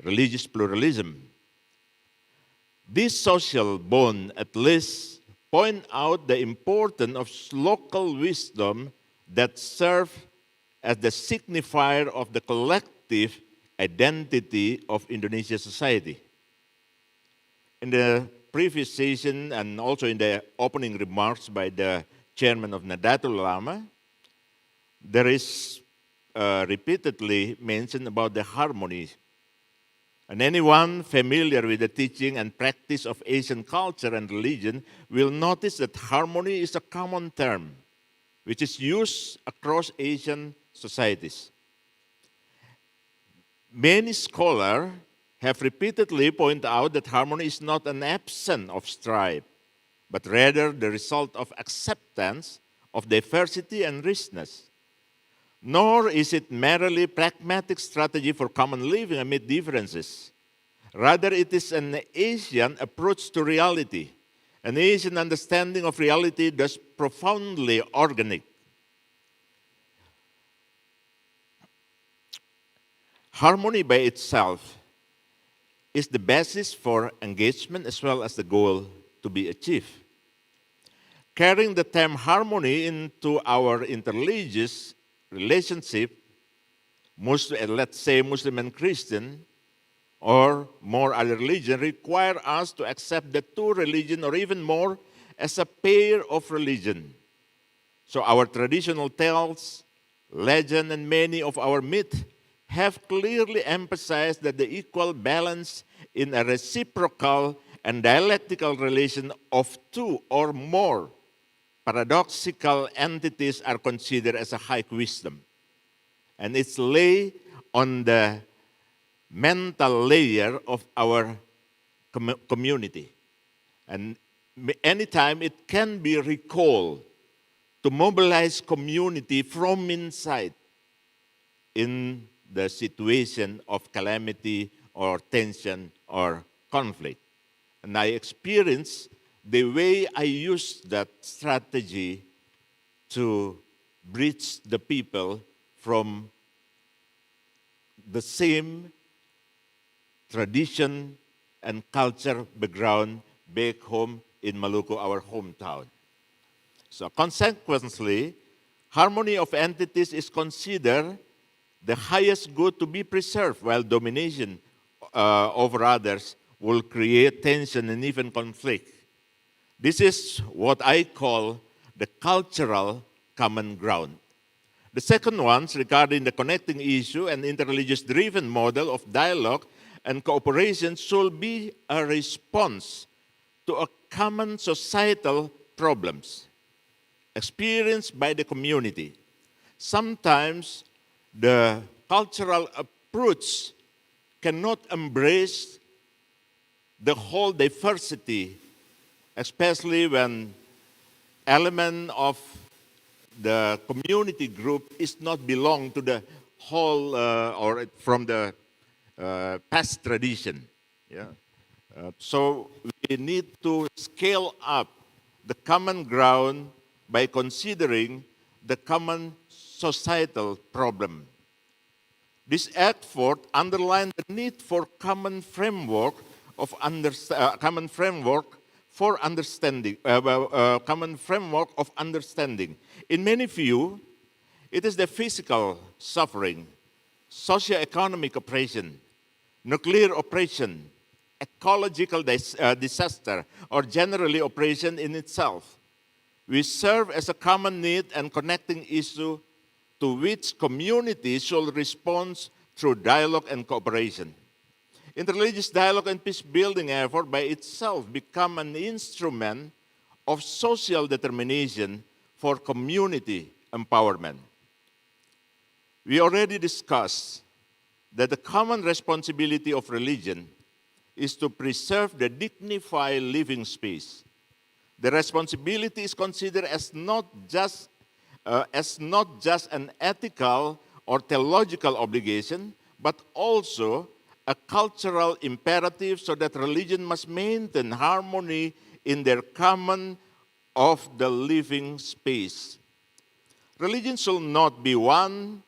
religious pluralism. This social bond at least point out the importance of local wisdom that serve as the signifier of the collective identity of Indonesian society. In the previous session and also in the opening remarks by the chairman of Nahdlatul Ulama, there is repeatedly mentioned about the harmony. And anyone familiar with the teaching and practice of Asian culture and religion will notice that harmony is a common term which is used across Asian societies. Many scholars have repeatedly pointed out that harmony is not an absence of strife, but rather the result of acceptance of diversity and richness. Nor is it merely pragmatic strategy for common living amid differences. Rather, it is an Asian approach to reality, an Asian understanding of reality that's profoundly organic. Harmony by itself is the basis for engagement as well as the goal to be achieved. Carrying the term harmony into our interreligious relationship, let's say Muslim and Christian, or more other religion, require us to accept the two religions or even more as a pair of religion. So our traditional tales, legend, and many of our myths have clearly emphasized that the equal balance in a reciprocal and dialectical relation of two or more paradoxical entities are considered as a high wisdom. And it's lay on the mental layer of our community. And anytime it can be recalled to mobilize community from inside in the situation of calamity or tension or conflict. And I experienced the way I used that strategy to bridge the people from the same tradition and culture background back home in Maluku, our hometown. So consequently, harmony of entities is considered the highest good to be preserved, while domination over others will create tension and even conflict. This is what I call the cultural common ground. The second one, regarding the connecting issue and interreligious-driven model of dialogue and cooperation, should be a response to a common societal problems experienced by the community. Sometimes the cultural approach cannot embrace the whole diversity, especially when element of the community group is not belong to the whole or from the past tradition. Yeah? So we need to scale up the common ground by considering the common societal problem. This effort underlined the need for common framework of common framework of understanding. In many views, it is the physical suffering, socio-economic oppression, nuclear oppression, ecological disaster, or generally oppression in itself. We serve as a common need and connecting issue to which communities should respond through dialogue and cooperation. Interreligious dialogue and peace-building effort by itself become an instrument of social determination for community empowerment. We already discussed that the common responsibility of religion is to preserve the dignified living space. The responsibility is considered as not just an ethical or theological obligation, but also a cultural imperative so that religion must maintain harmony in their common of the living space. Religion should be one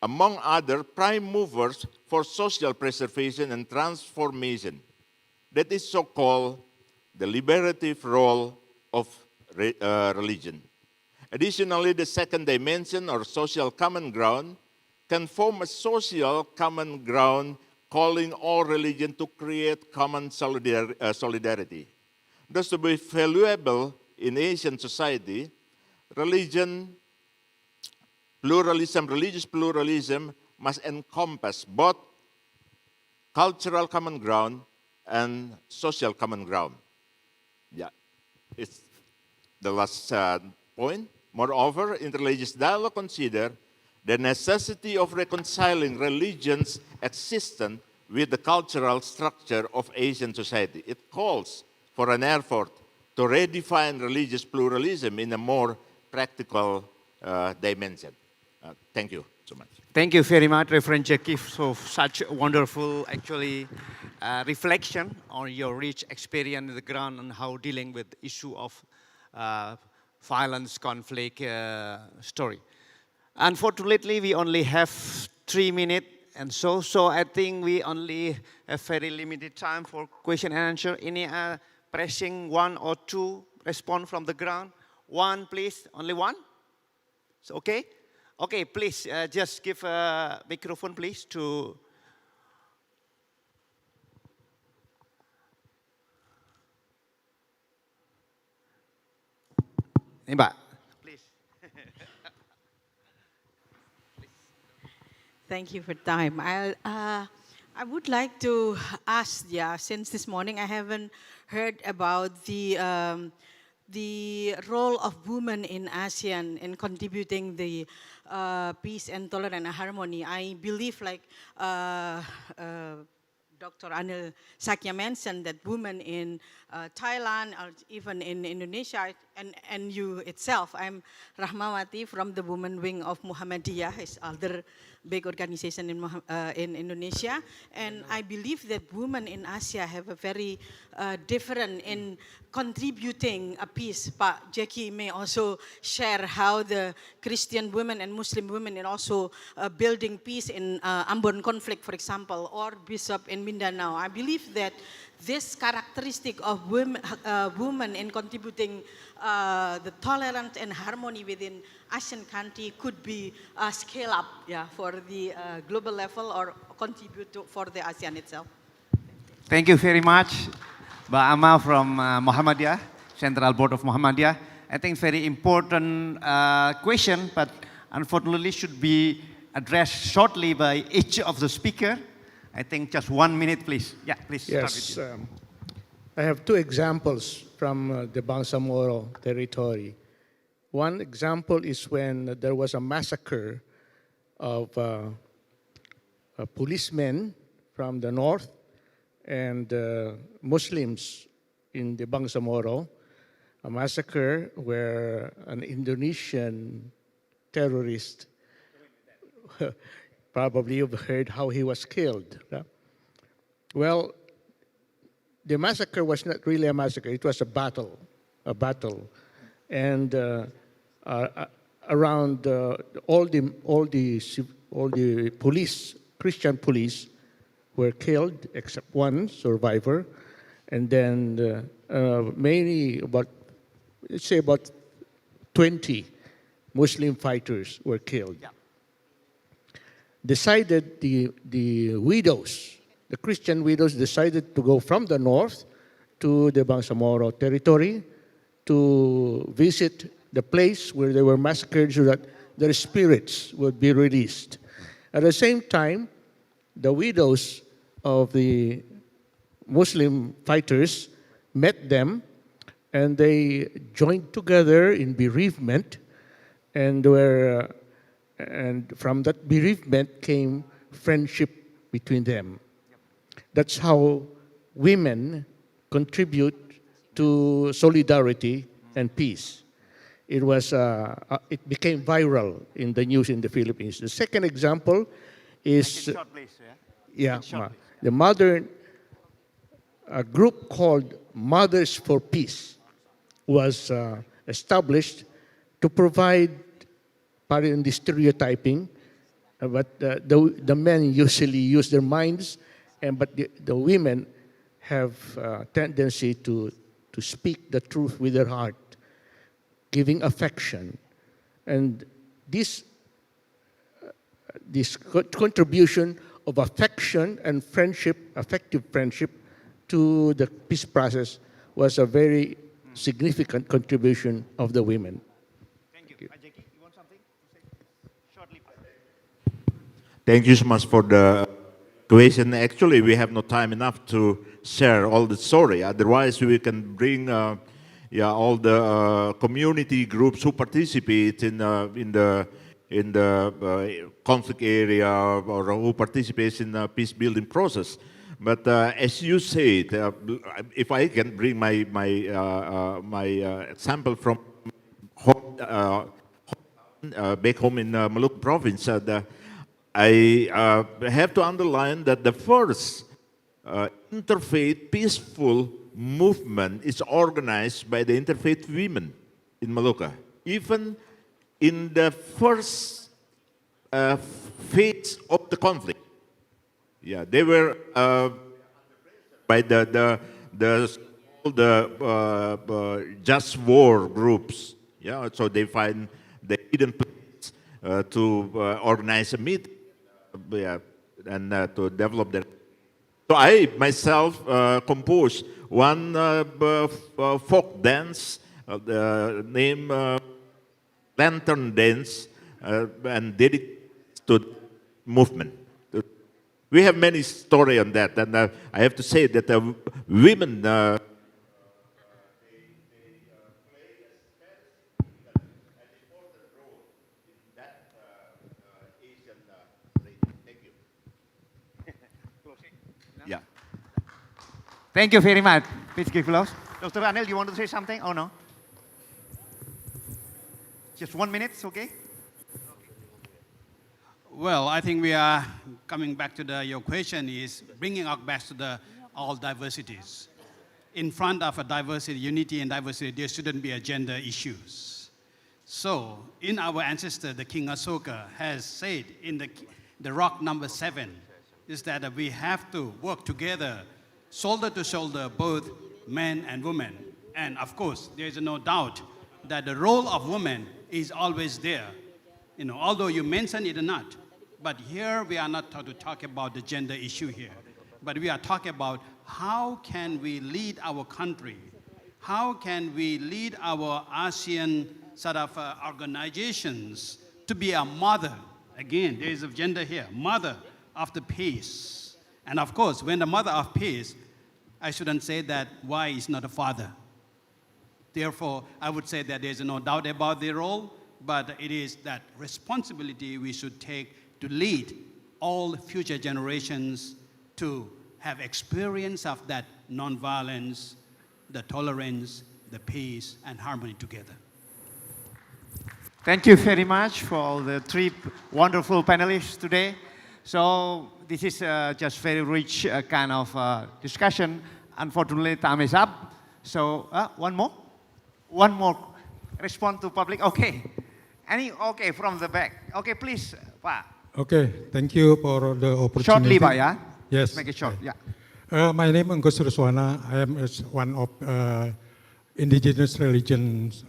among other prime movers for social preservation and transformation. That is so-called the liberative role of religion. Additionally, the second dimension, or social common ground, can form a social common ground calling all religion to create common solidarity. Thus, to be valuable in Asian society, religious pluralism must encompass both cultural common ground and social common ground. Yeah, it's the last point. Moreover, interreligious dialogue consider the necessity of reconciling religion's existence with the cultural structure of Asian society. It calls for an effort to redefine religious pluralism in a more practical dimension. Thank you so much. Thank you very much, Reverend Jackie, for such wonderful, reflection on your rich experience on the ground and how dealing with the issue of violence, conflict story. Unfortunately, we only have 3 minutes, and so I think we only have very limited time for question and answer. Any pressing 1 or 2 response from the ground? 1, please. Only 1? It's okay? Okay, please, just give a microphone, please, to... Mbak, please. Thank you for time. I would like to ask, since this morning I haven't heard about the role of women in ASEAN in contributing the peace and tolerance and harmony. I believe, like Dr. Anil Sakya mentioned, that women in Thailand, or even in Indonesia, and you itself. I'm Rahmawati from the women wing of Muhammadiyah, is other big organization in Indonesia, and I believe that women in Asia have a very different in contributing a peace. Pak Jackie may also share how the Christian women and Muslim women are also building peace in Ambon conflict, for example, or Bishop in Mindanao. I believe that this characteristic of women in contributing the tolerance and harmony within Asian country could be scale up, for the global level, or contribute for the ASEAN itself. Thank you very much, Mbak Ama from Muhammadiyah, Central Board of Muhammadiyah. I think very important question, but unfortunately should be addressed shortly by each of the speaker. I think just 1 minute, please. Yeah, please. Yes, I have 2 examples from the Bangsamoro territory. One example is when there was a massacre of policemen from the north and Muslims in the Bangsamoro, a massacre where an Indonesian terrorist, probably you've heard how he was killed. Well, the massacre was not really a massacre, it was a battle, battle. And around all the police, Christian police, were killed except one survivor, and then mainly let's say about 20 Muslim fighters were killed. Yeah. Decided the widows, the Christian widows decided to go from the north to the Bangsamoro territory to visit the place where they were massacred so that their spirits would be released. At the same time, the widows of the Muslim fighters met them, and they joined together in bereavement, and from that bereavement came friendship between them. That's how women contribute to solidarity and peace. It became viral in the news in the Philippines. The second example is a group called Mothers for Peace was established to provide, pardon the stereotyping, but the men usually use their minds, but the women have a tendency to speak the truth with their heart, giving affection. And this contribution of affection and friendship, effective friendship, to the peace process was a very significant contribution of the women. Thank you. Ajaki, you want something to say? Shortly. Thank you so much for the question. Actually, we have no time enough to share all the story. Otherwise, we can bring all the community groups who participate in the conflict area or who participates in the peace building process. But as you said, if I can bring my example from back home in Maluku province, I have to underline that the first interfaith peaceful movement is organized by the interfaith women in Maluku. Even in the first phase of the conflict, they were by the just war groups. So they find the hidden place to organize a meeting and to develop their. So I myself composed one folk dance named Lantern Dance and dedicated to the movement. We have many stories on that, and I have to say that the women play an important role in that Asian region. Thank you. Yeah. Thank you very much. Please give applause. Dr. Anil, you want to say something? Oh, no? Just 1 minute, okay? Well, I think we are coming back to your question is bringing us back to all diversities. In front of a diversity, unity and diversity, there shouldn't be gender issues. So, in our ancestor, the King Ashoka has said in the rock number 7, is that we have to work together, shoulder to shoulder, both men and women. And of course, there is no doubt that the role of women is always there. Although you mention it or not. But here we are not to talk about the gender issue here, but we are talking about how can we lead our country, how can we lead our ASEAN sort of organizations to be a mother. Again, there is a gender here, mother of the peace. And of course, when the mother of peace, I shouldn't say that why is not a father. Therefore, I would say that there's no doubt about their role, but it is that responsibility we should take to lead all future generations to have experience of that nonviolence, the tolerance, the peace, and harmony together. Thank you very much for all the 3 wonderful panelists today. So this is just very rich kind of discussion. Unfortunately, time is up. So one more? one more respond to public. Okay. Okay, from the back. Okay, please, Pak. Okay, thank you for the opportunity. Shortly, Pak, ya. Yes. Make it short, yeah. My name is Anggus Ruswana. I am one of indigenous religions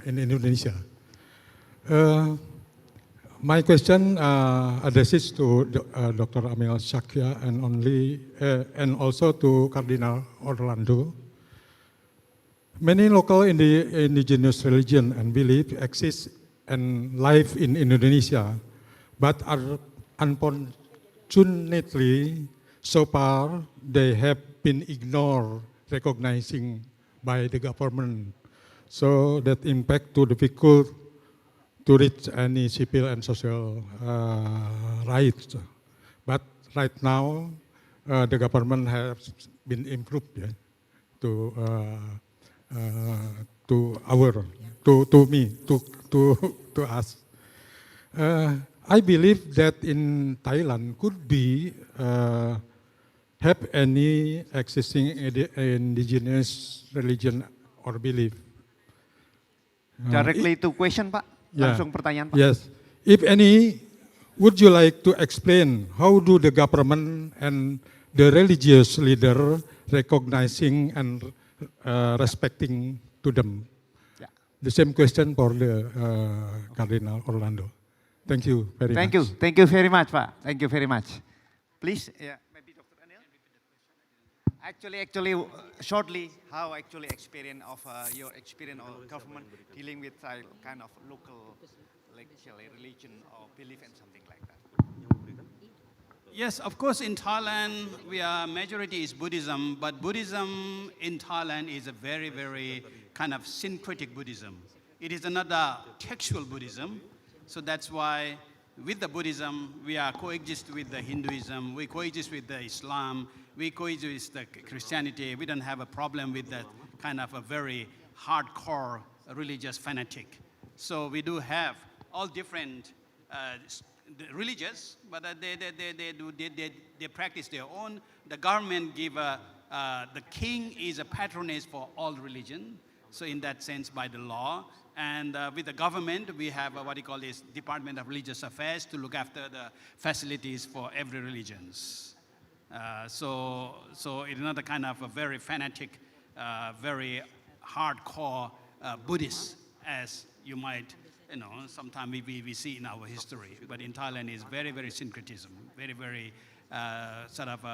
in Indonesia. My question addresses to Dr. Amil Sakya and also to Cardinal Orlando. Many local indigenous religion and belief exist and live in Indonesia, but are unfortunately so far they have been ignored, recognizing by the government, so that impact too difficult to reach any civil and social rights. But right now, the government has been improved to us. I believe that in Thailand could be have any existing indigenous religion or belief. Directly to question, Pak. Langsung pertanyaan, Pak. Yes. If any, would you like to explain how do the government and the religious leader recognizing and respecting to them? Yeah. The same question for the Cardinal Orlando. Thank you very much. Thank you very much, Pak. Thank you very much. Please, maybe Dr. Anil. Actually, shortly, how actually experience of your experience of government dealing with kind of local, like religion or belief and something like that. Yes, of course, in Thailand, majority is Buddhism, but Buddhism in Thailand is a very, very kind of syncretic Buddhism. It is another textual Buddhism, so that's why with the Buddhism, we are coexist with the Hinduism, we coexist with the Islam, we coexist with the Christianity. We don't have a problem with that kind of a very hardcore religious fanatic. So we do have all different religious, but they practice their own. The government give the king is a patronage for all religion. So in that sense, by the law, and with the government, we have what you call this Department of Religious Affairs to look after the facilities for every religions. So it's not a kind of a very fanatic, very hardcore Buddhist, as you might, sometimes we see in our history. But in Thailand, it's very, very syncretism, very, very sort of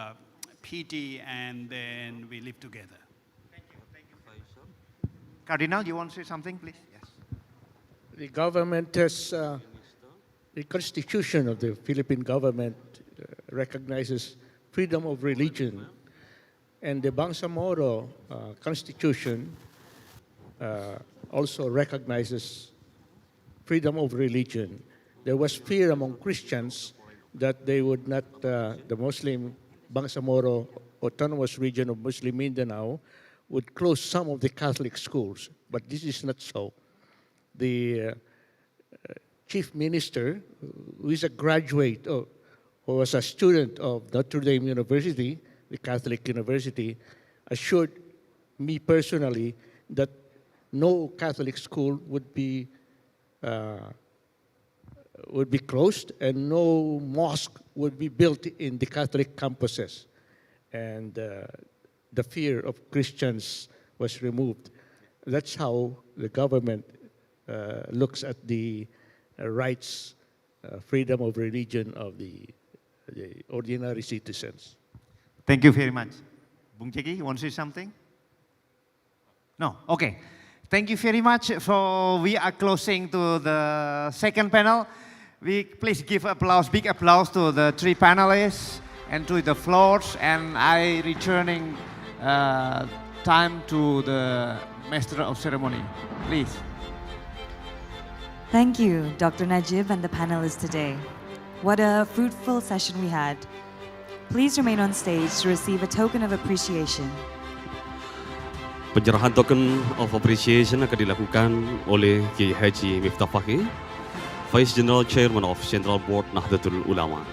pity, and then we live together. Thank you. Cardinal, you want to say something, please? Yes. The government has, the constitution of the Philippine government recognizes freedom of religion, and the Bangsamoro constitution also recognizes freedom of religion. There was fear among Christians that they would not, the Muslim Bangsamoro Autonomous Region of Muslim Mindanao would close some of the Catholic schools, but this is not so. The chief minister, who is a graduate who was a student of Notre Dame University, the Catholic University, assured me personally that no Catholic school would be closed and no mosque would be built in the Catholic campuses. And the fear of Christians was removed. That's how the government looks at the rights, freedom of religion of the ordinary citizens. Thank you very much. Bung Ceki, you want to say something? No? Okay. Thank you very much. We are closing to the second panel. Please give applause, big applause to the three panelists and to the floors. And I returning time to the Master of Ceremony. Please. Thank you, Dr. Najib and the panelists today. What a fruitful session we had. Please remain on stage to receive a token of appreciation. Penyerahan token of appreciation akan dilakukan oleh Kiai Haji Miftah Fakih, Vice General Chairman of Central Board Nahdlatul Ulama.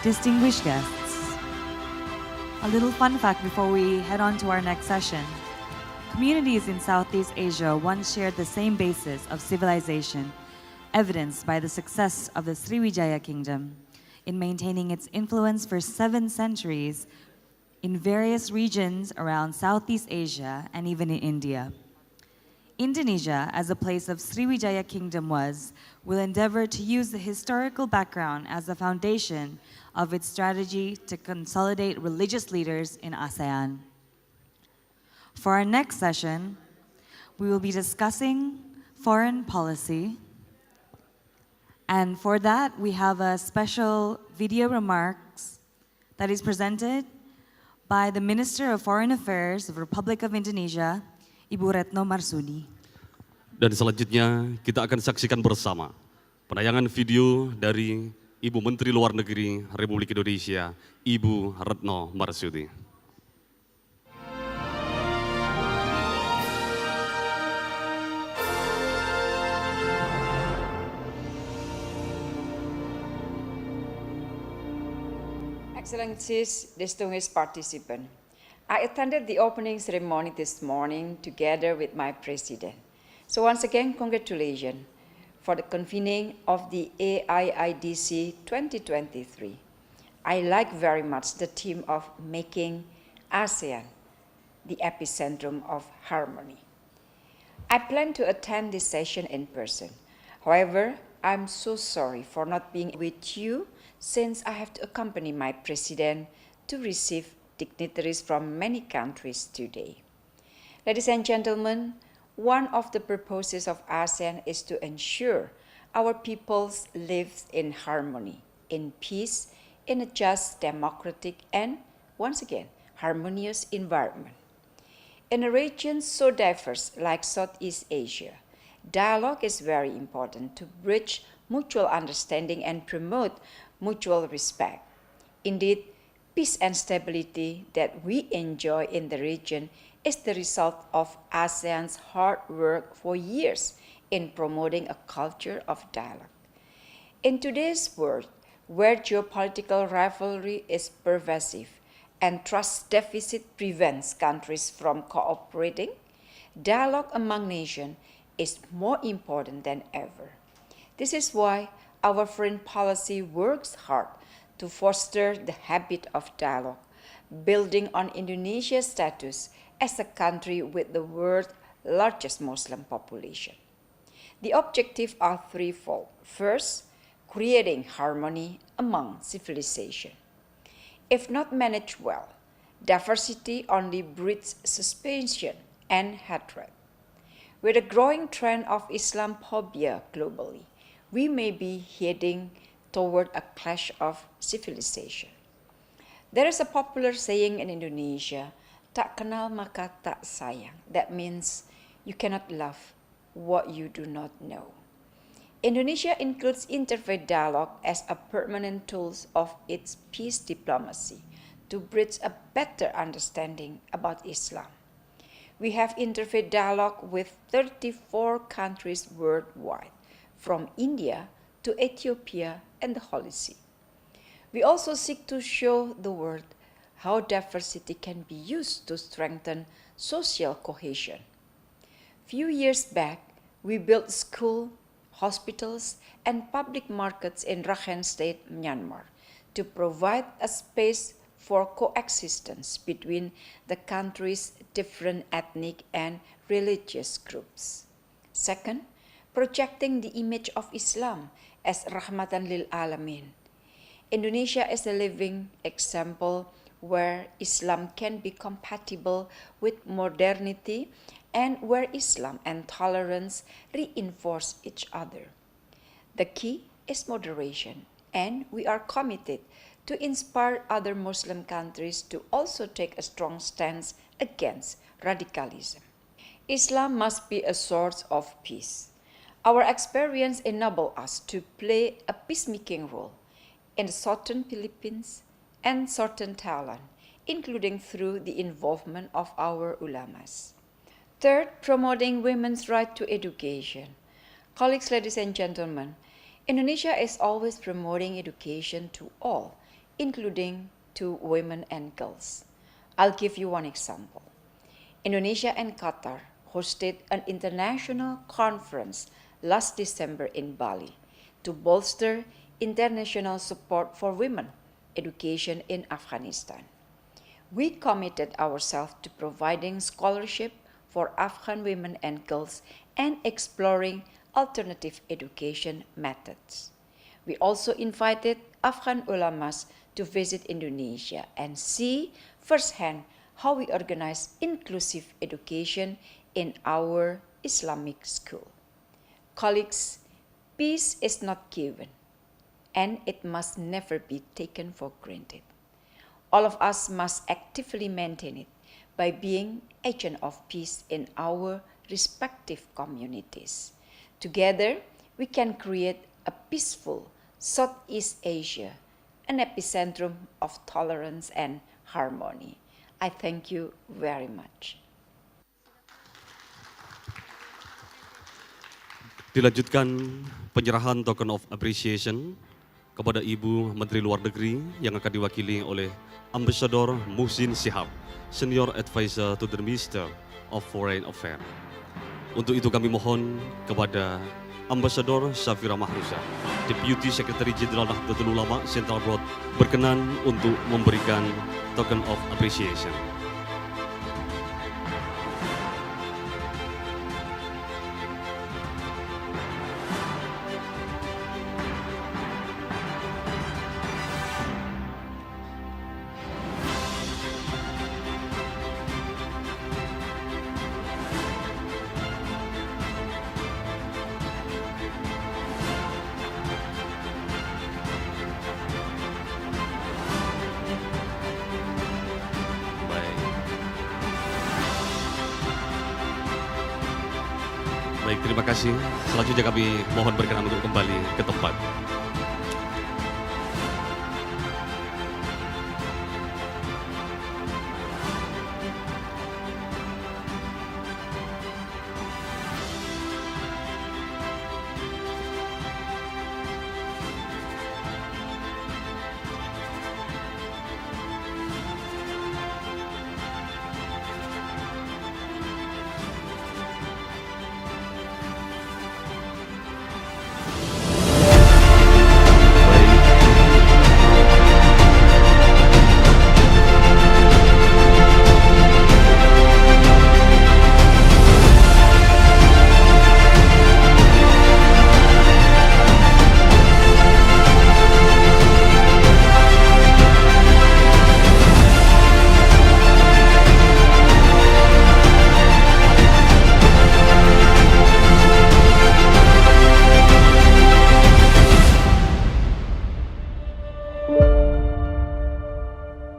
distinguished guests. A little fun fact before we head on to our next session. Communities in Southeast Asia once shared the same basis of civilization, evidenced by the success of the Sriwijaya Kingdom in maintaining its influence for 7 centuries in various regions around Southeast Asia and even in India. Indonesia, as a place of Sriwijaya Kingdom will endeavor to use the historical background as the foundation of its strategy to consolidate religious leaders in ASEAN. For our next session, we will be discussing foreign policy. And for that, we have a special video remarks that is presented by the Minister of Foreign Affairs of the Republic of Indonesia, Ibu Retno Marsudi. Dan selanjutnya kita akan saksikan bersama penayangan video dari Ibu Menteri Luar Negeri Republik Indonesia, Ibu Retno Marsudi. Excellencies, distinguished participants, I attended the opening ceremony this morning together with my president. So once again, congratulations for the convening of the AIIDC 2023. I like very much the theme of making ASEAN the epicentrum of harmony. I plan to attend this session in person. However, I'm so sorry for not being with you since I have to accompany my president to receive dignitaries from many countries today. Ladies and gentlemen, one of the purposes of ASEAN is to ensure our peoples live in harmony, in peace, in a just, democratic, and, once again, harmonious environment. In a region so diverse like Southeast Asia, dialogue is very important to bridge mutual understanding and promote mutual respect. Indeed, peace and stability that we enjoy in the region is the result of ASEAN's hard work for years in promoting a culture of dialogue. In today's world, where geopolitical rivalry is pervasive and trust deficit prevents countries from cooperating, dialogue among nations is more important than ever. This is why our foreign policy works hard to foster the habit of dialogue, building on Indonesia's status as a country with the world's largest Muslim population. The objectives are threefold. First, creating harmony among civilizations. If not managed well, diversity only breeds suspicion and hatred. With a growing trend of Islamophobia globally, we may be heading toward a clash of civilization. There is a popular saying in Indonesia, tak kenal maka tak sayang. That means you cannot love what you do not know. Indonesia includes interfaith dialogue as a permanent tool of its peace diplomacy to bridge a better understanding about Islam. We have interfaith dialogue with 34 countries worldwide, from India to Ethiopia and the Holy See. We also seek to show the world how diversity can be used to strengthen social cohesion. Few years back, we built schools, hospitals, and public markets in Rakhine State, Myanmar, to provide a space for coexistence between the country's different ethnic and religious groups. Second, projecting the image of Islam as Rahmatan lil Alamin. Indonesia is a living example where Islam can be compatible with modernity and where Islam and tolerance reinforce each other. The key is moderation, and we are committed to inspire other Muslim countries to also take a strong stance against radicalism. Islam must be a source of peace. Our experience enables us to play a peacemaking role in the southern Philippines and southern Thailand, including through the involvement of our ulamas. Third, promoting women's right to education. Colleagues, ladies and gentlemen, Indonesia is always promoting education to all, including to women and girls. I'll give you one example. Indonesia and Qatar hosted an international conference last December in Bali to bolster international support for women education in Afghanistan. We committed ourselves to providing scholarship for Afghan women and girls and exploring alternative education methods. We also invited Afghan ulamas to visit Indonesia and see firsthand how we organize inclusive education in our Islamic school. Colleagues, peace is not given, and it must never be taken for granted. All of us must actively maintain it by being agents of peace in our respective communities. Together, we can create a peaceful Southeast Asia, an epicentrum of tolerance and harmony. I thank you very much. Dilanjutkan penyerahan token of appreciation kepada Ibu Menteri Luar Negeri yang akan diwakili oleh Ambassador Muhsin Shihab, Senior Advisor to the Minister of Foreign Affairs. Untuk itu kami mohon kepada Ambassador Safira Mahrusa, Deputy Secretary General Nahdlatul Ulama Central Board, berkenan untuk memberikan token of appreciation. Baik, terima kasih. Selanjutnya kami mohon berkenan untuk kembali ke tempat.